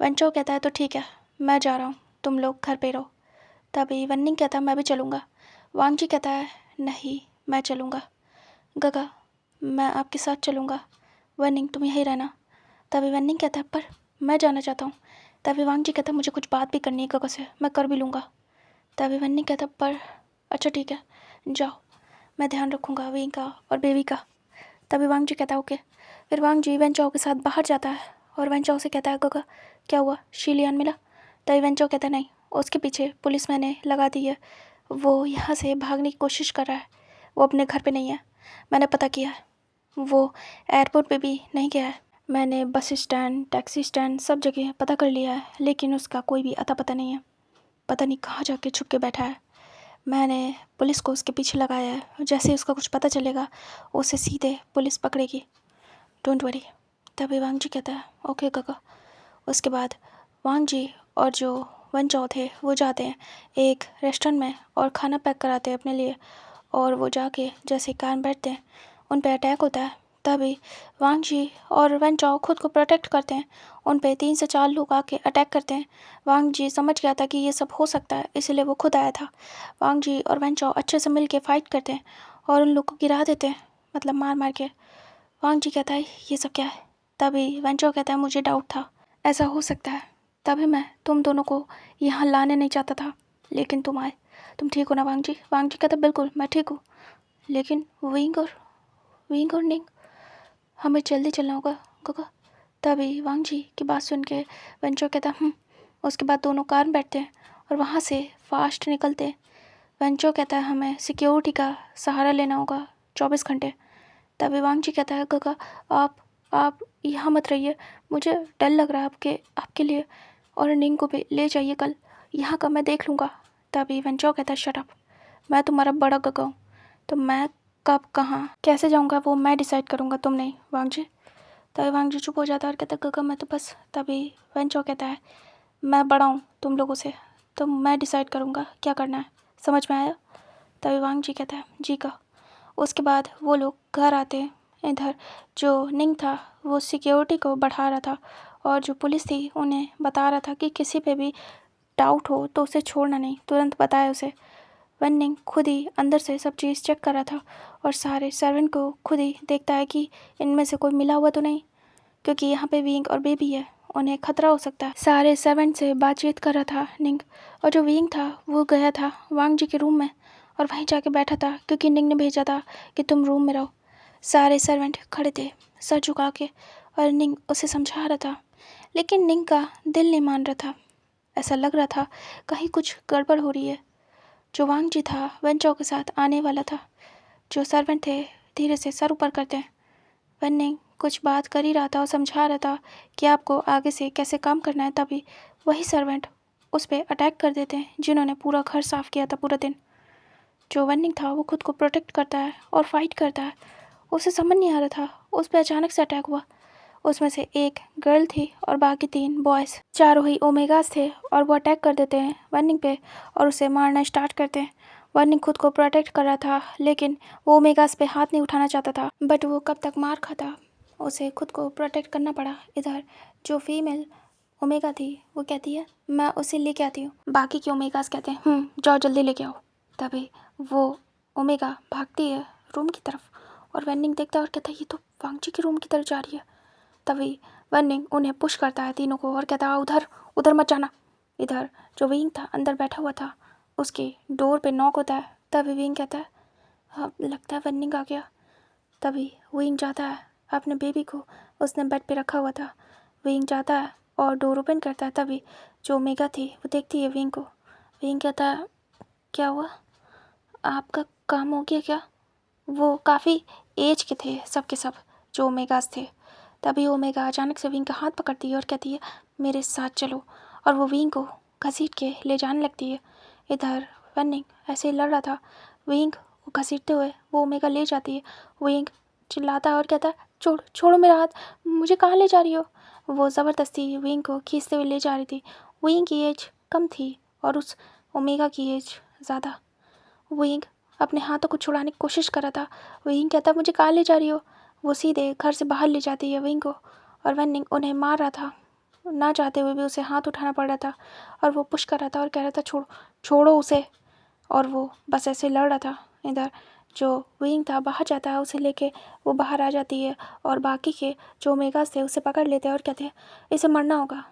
Speaker 1: वेंचो कहता है तो ठीक है मैं जा रहा हूँ, तुम लोग घर पे रहो। तभी वन्निंग कहता है मैं भी चलूँगा। वांग जी कहता है नहीं मैं चलूँगा गगा, मैं आपके साथ चलूँगा, वन्निंग तुम यहीं रहना। तभी वन्निंग कहता है पर मैं जाना चाहता हूँ। तभी वांग जी कहता है मुझे कुछ बात भी करनी है गगा से, मैं कर भी लूँगा। तभी वन्निंग कहता है पर अच्छा ठीक है जाओ, मैं ध्यान रखूँगा विंग का और बेबी का। तभी वांग जी कहता है ओके। फिर वांग जी वेंचाओ के साथ बाहर जाता है और वेंचाओ से कहता है गगा क्या हुआ, शीलियान मिला? तभी वेंचाओ कहता है नहीं, उसके पीछे पुलिस मैंने लगा दी है, वो यहाँ से भागने की कोशिश कर रहा है, वो अपने घर पे नहीं है, मैंने पता किया है, वो एयरपोर्ट पे भी नहीं गया है, मैंने बस स्टैंड टैक्सी स्टैंड सब जगह पता कर लिया है, लेकिन उसका कोई भी अता पता नहीं है, पता नहीं कहाँ जाके छुप के बैठा है। मैंने पुलिस को उसके पीछे लगाया है, जैसे ही उसका कुछ पता चलेगा उसे सीधे पुलिस पकड़ेगी, डोंट वरी। तभी वांग जी कहता है ओके काका। उसके बाद वांग जी और जो वन चाओ थे वो जाते हैं एक रेस्टोरेंट में और खाना पैक कराते हैं अपने लिए, और वो जाके जैसे कार में बैठते हैं उन पे अटैक होता है। तभी वांग जी और वन चाओ खुद को प्रोटेक्ट करते हैं, उन पे 3 से 4 लोग आके अटैक करते हैं। वांग जी समझ गया था कि ये सब हो सकता है, इसलिए वो खुद आया था। वांग जी और वन चाओ अच्छे से मिल के फाइट करते हैं और उन लोग को गिरा देते हैं, मतलब मार मार के। वांग जी कहता है ये सब क्या है? तभी वन चाओ कहता है मुझे डाउट था ऐसा हो सकता है, तभी मैं तुम दोनों को यहाँ लाने नहीं चाहता था, लेकिन तुम आए। तुम ठीक हो ना वांग जी? वांग जी कहता बिल्कुल मैं ठीक हूँ, लेकिन विंग और निंग हमें जल्दी चलना होगा गगा। तभी वांग जी की बात सुन के वेंचो कहता उसके बाद दोनों कार में बैठते हैं और वहाँ से फास्ट निकलते हैं। वेंचो कहता है हमें सिक्योरिटी का सहारा लेना होगा 24 घंटे। तभी वांग जी कहता है गगा आप यहाँ मत रहिए, मुझे डर लग रहा है आपके लिए, और निंग को भी ले जाइए कल, यहाँ का मैं देख लूँगा। तभी वेंचो कहता है शट अप, मैं तुम्हारा बड़ा गगा हूँ, तो मैं कब कहाँ कैसे जाऊँगा वो मैं डिसाइड करूँगा, तुम नहीं वांग जी। तभी वांग जी चुप हो जाता है और कहता है गगा मैं तो बस। तभी वेंचो कहता है मैं बड़ा हूँ तुम लोगों से, तो मैं डिसाइड करूँगा क्या करना है, समझ में आया? तभी वांग जी कहता है जी का। उसके बाद वो लोग घर आते हैं। इधर जो निंग था वो सिक्योरिटी को बढ़ा रहा था और जो पुलिस थी उन्हें बता रहा था कि किसी पे भी डाउट हो तो उसे छोड़ना नहीं, तुरंत बताए उसे। वन निंग खुद ही अंदर से सब चीज़ चेक कर रहा था और सारे सर्वेंट को खुद ही देखता है कि इनमें से कोई मिला हुआ तो नहीं, क्योंकि यहाँ पे विंग और बेबी है, उन्हें खतरा हो सकता है। सारे सर्वेंट से बातचीत कर रहा था निंग, और जो विंग था वो गया था वांग जी के रूम में और वहीं जाके बैठा था क्योंकि निंग ने भेजा था कि तुम रूम में रहो। सारे सर्वेंट खड़े थे सर झुका के और निंग उसे समझा रहा था, लेकिन निंग का दिल नहीं मान रहा था, ऐसा लग रहा था कहीं कुछ गड़बड़ हो रही है। जो वांग जी था वन चाओ के साथ आने वाला था, जो सर्वेंट थे धीरे से सर ऊपर करते हैं। वन निंग कुछ बात कर ही रहा था और समझा रहा था कि आपको आगे से कैसे काम करना है, तभी वही सर्वेंट उस पर अटैक कर देते हैं जिन्होंने पूरा घर साफ़ किया था पूरा दिन। जो वनिंग था वो खुद को प्रोटेक्ट करता है और फाइट करता है, उसे समझ नहीं आ रहा था। उस पर अचानक से अटैक हुआ। उसमें से एक गर्ल थी और बाकी 3 बॉयज़। चारों ही ओमेगास थे और वो अटैक कर देते हैं वनिंग पे और उसे मारना स्टार्ट करते हैं। वनिंग खुद को प्रोटेक्ट कर रहा था, लेकिन वो ओमेगास पे हाथ नहीं उठाना चाहता था। बट वो कब तक मार खाता, उसे खुद को प्रोटेक्ट करना पड़ा। इधर जो फीमेल ओमेगा थी वो कहती है मैं उसे लेके आती हूँ। बाकी के ओमेगास कहते हैं जाओ जल्दी लेके आओ। तभी वो ओमेगा भागती है रूम की तरफ और वनिंग देखता है और कहता है ये तो वांगजी के रूम की तरफ जा रही है। तभी वनिंग उन्हें पुश करता है तीनों को और कहता है उधर उधर मत जाना। इधर जो विंग था अंदर बैठा हुआ था, उसके डोर पे नॉक होता है। तभी विंग कहता है हाँ लगता है वनिंग आ गया। तभी विंग जाता है अपने बेबी को, उसने बेड पे रखा हुआ था। विंग जाता है और डोर ओपन करता है। तभी जो ओमेगा थी वो देखती है विंग को। विंग कहता है क्या हुआ, आपका काम हो गया क्या। वो काफ़ी एज के थे सब के सब जो ओमेगास थे। तभी ओमेगा अचानक से विंग का हाथ पकड़ती है और कहती है मेरे साथ चलो, और वो विंग को घसीट के ले जाने लगती है। इधर वनिंग ऐसे ही लड़ रहा था, विंग को घसीटते हुए वो ओमेगा ले जाती है। विंग चिल्लाता है और कहता है छोड़ो मेरा हाथ, मुझे कहाँ ले जा रही हो। वो ज़बरदस्ती विंग को खींचते हुए ले जा रही थी। विंग की एज कम थी और उस ओमेगा की एज ज़्यादा। विंग अपने हाथों को छुड़ाने की कोशिश कर रहा था। विंग कहता मुझे कहाँ ले जा रही हो। वो सीधे घर से बाहर ले जाती है विंग को, और वनिंग उन्हें मार रहा था। ना चाहते हुए भी उसे हाथ उठाना पड़ रहा था और वो पुश कर रहा था और कह रहा था छोड़ो उसे, और वो बस ऐसे लड़ रहा था। इधर जो विंग था बाहर जाता है, उसे लेके वो बाहर आ जाती है और बाकी के जो ओमेगास थे उसे पकड़ लेते हैं और कहते हैं इसे मरना होगा।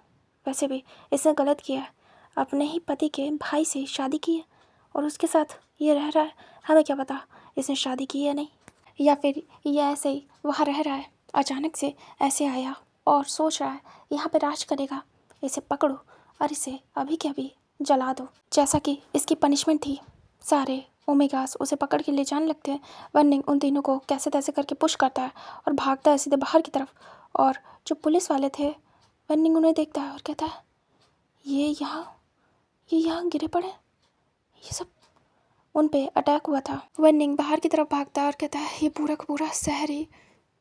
Speaker 1: वैसे भी इसने गलत किया है, अपने ही पति के भाई से शादी की है और उसके साथ ये रह रहा है। हमें क्या पता इसने शादी की है नहीं, या फिर ये ऐसे ही वहाँ रह रहा है, अचानक से ऐसे आया और सोच रहा है यहाँ पे राज करेगा। इसे पकड़ो और इसे अभी के अभी जला दो, जैसा कि इसकी पनिशमेंट थी। सारे ओमेगास उसे पकड़ के ले जाने लगते हैं। वनिंग उन तीनों को कैसे तैसे करके पुश करता है और भागता है सीधे बाहर की तरफ। और जो पुलिस वाले थे, वनिंग उन्हें देखता है और कहता है ये यहाँ गिरे पड़े, ये सब उन पे अटैक हुआ था। वनिंग बाहर की तरफ भागता है और कहता है ये पूरा का पूरा शहर ही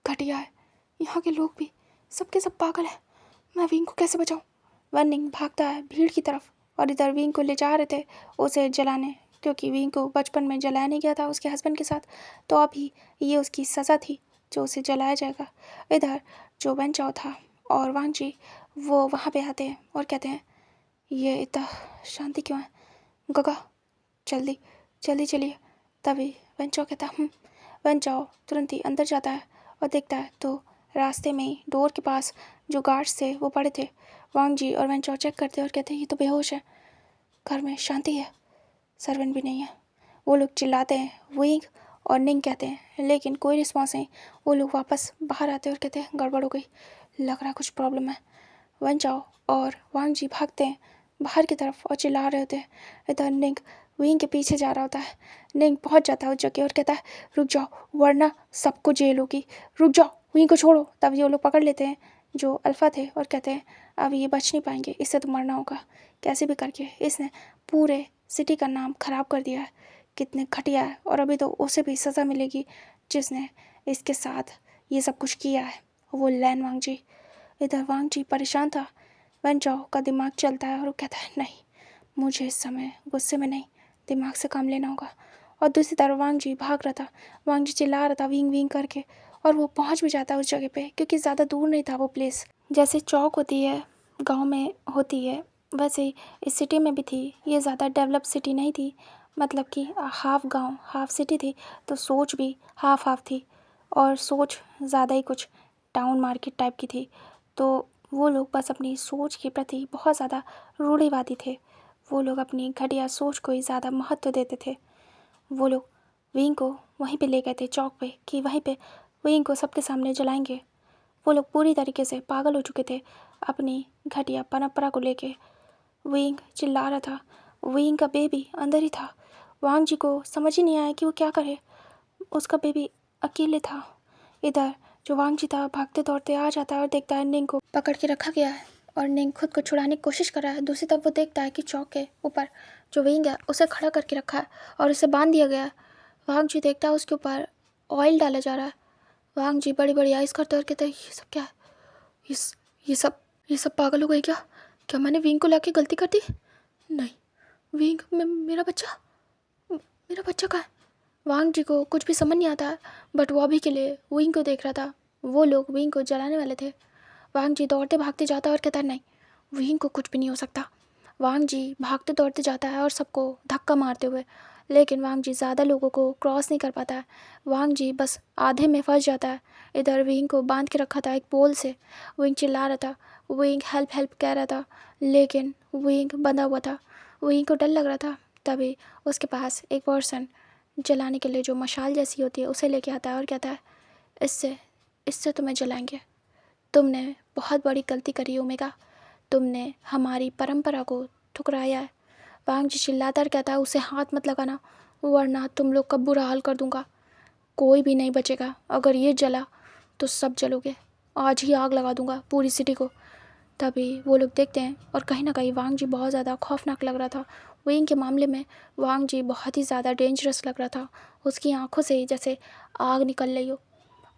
Speaker 1: घटिया है, यहाँ के लोग भी सबके सब पागल है, मैं विंग को कैसे बचाऊँ। वनिंग भागता है भीड़ की तरफ और इधर विंग को ले जा रहे थे उसे जलाने, क्योंकि विंग को बचपन में जलाया नहीं गया था उसके हस्बैंड के साथ, तो अभी ये उसकी सज़ा थी जो उसे जलाया जाएगा। इधर जो वेंचाओ था और वांगजी वो वहाँ पे आते हैं और कहते हैं ये इतना शांति क्यों है, गगा जल्दी जल्दी चलिए। तभी वेंचाओ कहता वेंचाओ तुरंत ही अंदर जाता है और देखता है तो रास्ते में ही डोर के पास जो गार्ड्स थे वो पड़े थे। वांगजी और वेंचाओ चेक करते हैं और कहते हैं ये तो बेहोश है, घर में शांति है, सर्वेंट भी नहीं है। वो लोग चिल्लाते हैं विंग और निंग कहते हैं, लेकिन कोई रिस्पॉन्स नहीं। वो लोग वापस बाहर आते हैं और कहते हैं गड़बड़ हो गई, लग रहा कुछ प्रॉब्लम है। वेंचाओ और वांगजी भागते हैं बाहर की तरफ और चिल्ला रहे होते हैं। इधर निंग विंग के पीछे जा रहा होता है। निंग पहुंच जाता है उस जगह और कहता है रुक जाओ वरना सबको जेल होगी, रुक जाओ विंग को छोड़ो। तब ये लोग पकड़ लेते हैं जो अल्फ़ा थे और कहते हैं अब ये बच नहीं पाएंगे, इससे तो मरना होगा कैसे भी करके। इसने पूरे सिटी का नाम ख़राब कर दिया है, कितने घटिया है, और अभी तो उसे भी सज़ा मिलेगी जिसने इसके साथ ये सब कुछ किया है, वो लैन वांगजी। इधर वांगजी परेशान था। वेंचाओ का दिमाग चलता है और वो कहता है नहीं, मुझे इस समय गुस्से में नहीं, दिमाग से काम लेना होगा। और दूसरी तरफ वांगजी भाग रहा था, वांगजी चिल्ला रहा था विंग विंग करके, और वो पहुंच भी जाता है उस जगह पे क्योंकि ज़्यादा दूर नहीं था वो प्लेस। जैसे चौक होती है गांव में होती है, वैसे ही इस सिटी में भी थी। ये ज़्यादा डेवलप सिटी नहीं थी, मतलब कि हाफ गांव हाफ सिटी थी, तो सोच भी हाफ हाफ थी, और सोच ज़्यादा ही कुछ टाउन मार्केट टाइप की थी। तो वो लोग बस अपनी सोच के प्रति बहुत ज़्यादा रूढ़िवादी थे। वो लोग अपनी घटिया सोच को ही ज़्यादा महत्व देते थे। वो लोग विंग को वहीं पे ले गए थे चौक पे कि वहीं पे विंग को सबके सामने जलाएंगे। वो लोग पूरी तरीके से पागल हो चुके थे अपनी घटिया परंपरा को लेके। विंग चिल्ला रहा था, विंग का बेबी अंदर ही था। वांगजी को समझ ही नहीं आया कि वो क्या करे, उसका बेबी अकेले था। इधर जो वांगजी था भागते दौड़ते आ जाता है और देखता है निंग को पकड़ के रखा गया है और निंग खुद को छुड़ाने की कोशिश कर रहा है। दूसरी तरफ वो देखता है कि चौक के ऊपर जो विंग है उसे खड़ा करके रखा है और उसे बांध दिया गया है। वांगजी देखता है उसके ऊपर ऑयल डाला जा रहा है। वांग जी बड़ी बड़ी आइज करते और कहते हैं ये सब क्या है, ये स- ये सब ये सब पागल हो गए क्या? क्या मैंने विंग को लाके गलती कर दी? नहीं, विंग मेरा बच्चा, मेरा बच्चा कहाँ है? वांग जी को कुछ भी समझ नहीं आता, बट वो अभी के लिए विंग को देख रहा था। वो लोग विंग को जलाने वाले थे। वांग जी दौड़ते भागते जाता है और कहता है नहीं, विंग को कुछ भी नहीं हो सकता। वांग जी भागते दौड़ते जाता है और सबको धक्का मारते हुए, लेकिन वांग जी ज़्यादा लोगों को क्रॉस नहीं कर पाता है। वांग जी बस आधे में फंस जाता है। इधर विंग को बांध के रखा था एक पोल से। विंग चिल्ला रहा था, विंग हेल्प हेल्प कह रहा था, लेकिन विंग बंधा हुआ था। विंग को डर लग रहा था। तभी उसके पास एक पर्सन जलाने के लिए जो मशाल जैसी होती है उसे लेके आता है और कहता है इससे इससे तुम्हें जलाएंगे। तुमने बहुत बड़ी गलती करी ओमेगा, तुमने हमारी परंपरा को ठुकराया है। वांग जी चिल्लाता और कहता है उसे हाथ मत लगाना, वरना तुम लोग का बुरा हाल कर दूंगा। कोई भी नहीं बचेगा, अगर ये जला तो सब जलोगे। आज ही आग लगा दूंगा पूरी सिटी को। तभी वो लोग देखते हैं और कहीं ना कहीं वांग जी बहुत ज़्यादा खौफनाक लग रहा था। विंग के मामले में वांग जी बहुत ही ज़्यादा डेंजरस लग रहा था। उसकी आंखों से जैसे आग निकल रही हो।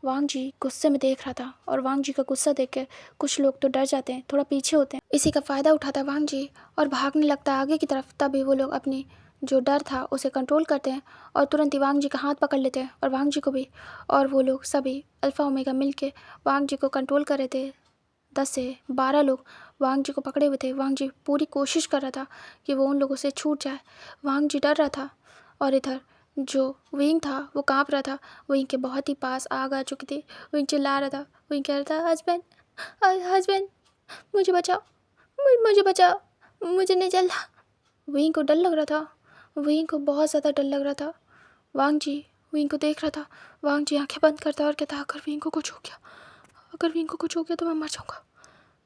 Speaker 1: वांग जी गुस्से में देख रहा था और वांग जी का गुस्सा देख के कुछ लोग तो डर जाते हैं, थोड़ा पीछे होते हैं। इसी का फ़ायदा उठाता है वांग जी और भागने लगता है आगे की तरफ। तभी वो लोग अपनी जो डर था उसे कंट्रोल करते हैं और तुरंत ही वांग जी का हाथ पकड़ लेते हैं और वांग जी को भी। और वो लोग सभी अल्फ़ा ओमेगा मिल के वांग जी को कंट्रोल कर रहे थे। 10 से 12 लोग वांग जी को पकड़े हुए थे। वांग जी पूरी कोशिश कर रहा था कि वो उन लोगों से छूट जाए। वांग जी डर रहा था और इधर जो विंग था वो काँप रहा था। विंग के बहुत ही पास आग आ चुकी थी। विंग चिल्ला रहा था, विंग कह रहा था हस्बैंड, हस्बैंड, मुझे बचाओ, मुझे बचाओ, मुझे नहीं जलना। विंग को डर लग रहा था। विंग को बहुत ज़्यादा डर लग रहा था। वांग जी विंग को देख रहा था। वांग जी आंखें बंद करता और कहता अगर विंग को कुछ हो गया, अगर विंग को कुछ हो गया तो मैं मर जाऊँगा।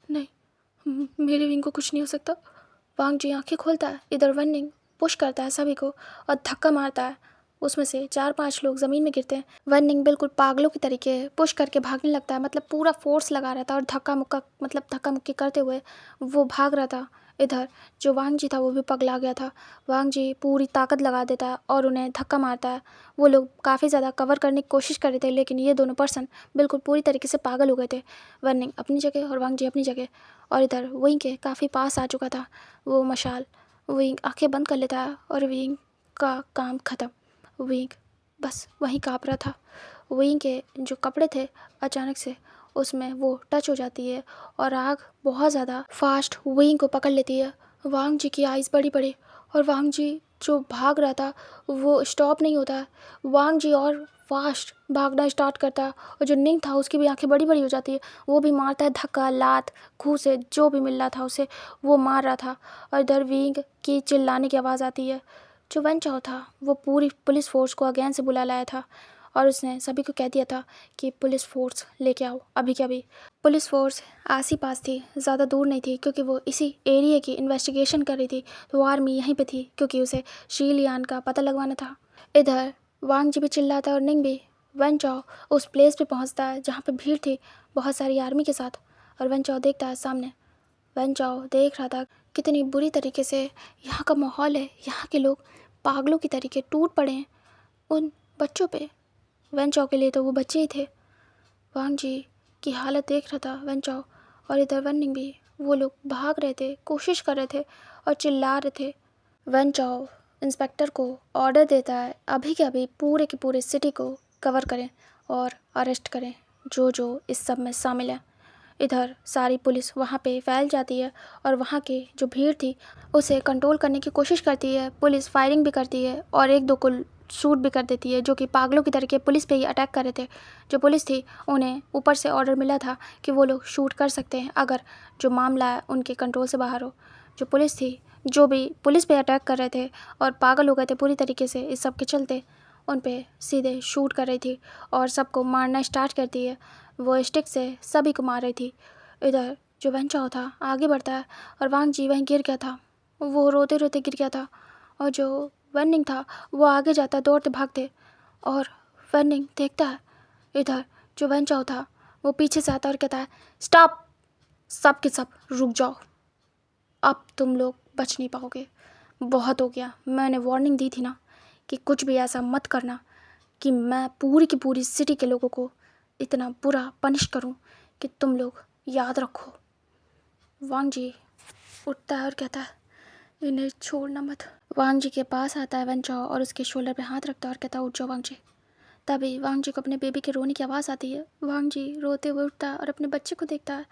Speaker 1: नहीं, मेरे विंग को कुछ नहीं हो सकता। वांग जी आंखें खोलता है। इधर वनिंग पुश करता है सभी को और धक्का मारता है। उसमें से 4-5 लोग ज़मीन में गिरते हैं। वनिंग बिल्कुल पागलों की तरीके पुश करके भागने लगता है, मतलब पूरा फोर्स लगा रहा था और धक्का मुक्की करते हुए वो भाग रहा था। इधर जो वांग जी था वो भी पगला गया था। वांग जी पूरी ताकत लगा देता है और उन्हें धक्का मारता है। वो लोग काफ़ी ज़्यादा कवर करने की कोशिश कर रहे थे, लेकिन ये दोनों पर्सन बिल्कुल पूरी तरीके से पागल हो गए थे। वनिंग अपनी जगह और वांग जी अपनी जगह। और इधर विंग के काफ़ी पास आ चुका था वो मशाल। विंग आंखें बंद कर लेता है और विंग का काम ख़त्म। विंग बस वहीं काँप रहा था। विंग के जो कपड़े थे अचानक से उसमें वो टच हो जाती है और आग बहुत ज़्यादा फास्ट विंग को पकड़ लेती है। वांग जी की आइज़ बड़ी बड़ी और वांग जी जो भाग रहा था वो स्टॉप नहीं होता। वांग जी और फास्ट भागना स्टार्ट करता है और जो निंग था उसकी भी आंखें बड़ी बड़ी हो जाती है। वो भी मारता है धक्का लात घूँ से, जो भी मिल रहा था उसे वो मार रहा था। और इधर विंग की चिल्लाने की आवाज़ आती है। जो वन चाओ था वो पूरी पुलिस फोर्स को अगेन से बुला लाया था और उसने सभी को कह दिया था कि पुलिस फोर्स लेके आओ अभी के अभी। पुलिस फोर्स आस ही पास थी, ज़्यादा दूर नहीं थी, क्योंकि वो इसी एरिया की इन्वेस्टिगेशन कर रही थी। तो वो आर्मी यहीं पे थी क्योंकि उसे शीलियान का पता लगवाना था। इधर वांग जी भी चिल्लाता है और निंग भी। वन चाओ उस प्लेस पे पहुंचता है जहाँ पे भीड़ थी बहुत सारी आर्मी के साथ। और वन चाओ देखता है सामने। वन चाओ देख रहा था कितनी बुरी तरीके से यहाँ का माहौल है। यहाँ के लोग पागलों की तरीके टूट पड़े हैं उन बच्चों पे। वन चाओ के लिए तो वो बच्चे ही थे। वांग जी की हालत देख रहा था वन चाओ। और इधर वनिंग भी। वो लोग भाग रहे थे, कोशिश कर रहे थे और चिल्ला रहे थे। वन चाओ इंस्पेक्टर को ऑर्डर देता है अभी के अभी पूरे के पूरे सिटी को कवर करें और अरेस्ट करें जो जो इस सब में शामिल है। इधर सारी पुलिस वहाँ पे फैल जाती है और वहाँ की जो भीड़ थी उसे कंट्रोल करने की कोशिश करती है। पुलिस फायरिंग भी करती है और एक दो को शूट भी कर देती है जो कि पागलों की तरीके पुलिस पे ही अटैक कर रहे थे। जो पुलिस थी उन्हें ऊपर से ऑर्डर मिला था कि वो लोग शूट कर सकते हैं अगर जो मामला है उनके कंट्रोल से बाहर हो। जो पुलिस थी जो भी पुलिस पे अटैक कर रहे थे और पागल हो गए थे पूरी तरीके से इस सब के चलते, उन पे सीधे शूट कर रही थी और सबको मारना स्टार्ट करती है। वो स्टिक से सभी को मार रही थी। इधर जो वन चाओ था आगे बढ़ता है और वांग जी वहीं गिर गया था। वो रोते रोते गिर गया था और जो वनिंग था वो आगे जाता दौड़ते भागते और वनिंग देखता है इधर जो वन चाओ था वो पीछे से आता और कहता है स्टॉप, सब के सब रुक जाओ, अब तुम लोग बच नहीं पाओगे, बहुत हो गया। मैंने वार्निंग दी थी ना कि कुछ भी ऐसा मत करना कि मैं पूरी की पूरी सिटी के लोगों को इतना बुरा पनिश करूं कि तुम लोग याद रखो। वांग जी उठता है और कहता है इन्हें छोड़ना मत। वांग जी के पास आता है वेनचाओ और उसके शोल्डर पे हाथ रखता है और कहता है उठ जाओ वांग जी। तभी वांग जी को अपने बेबी के रोने की आवाज़ आती है। वांग जी रोते हुए उठता है और अपने बच्चे को देखता है।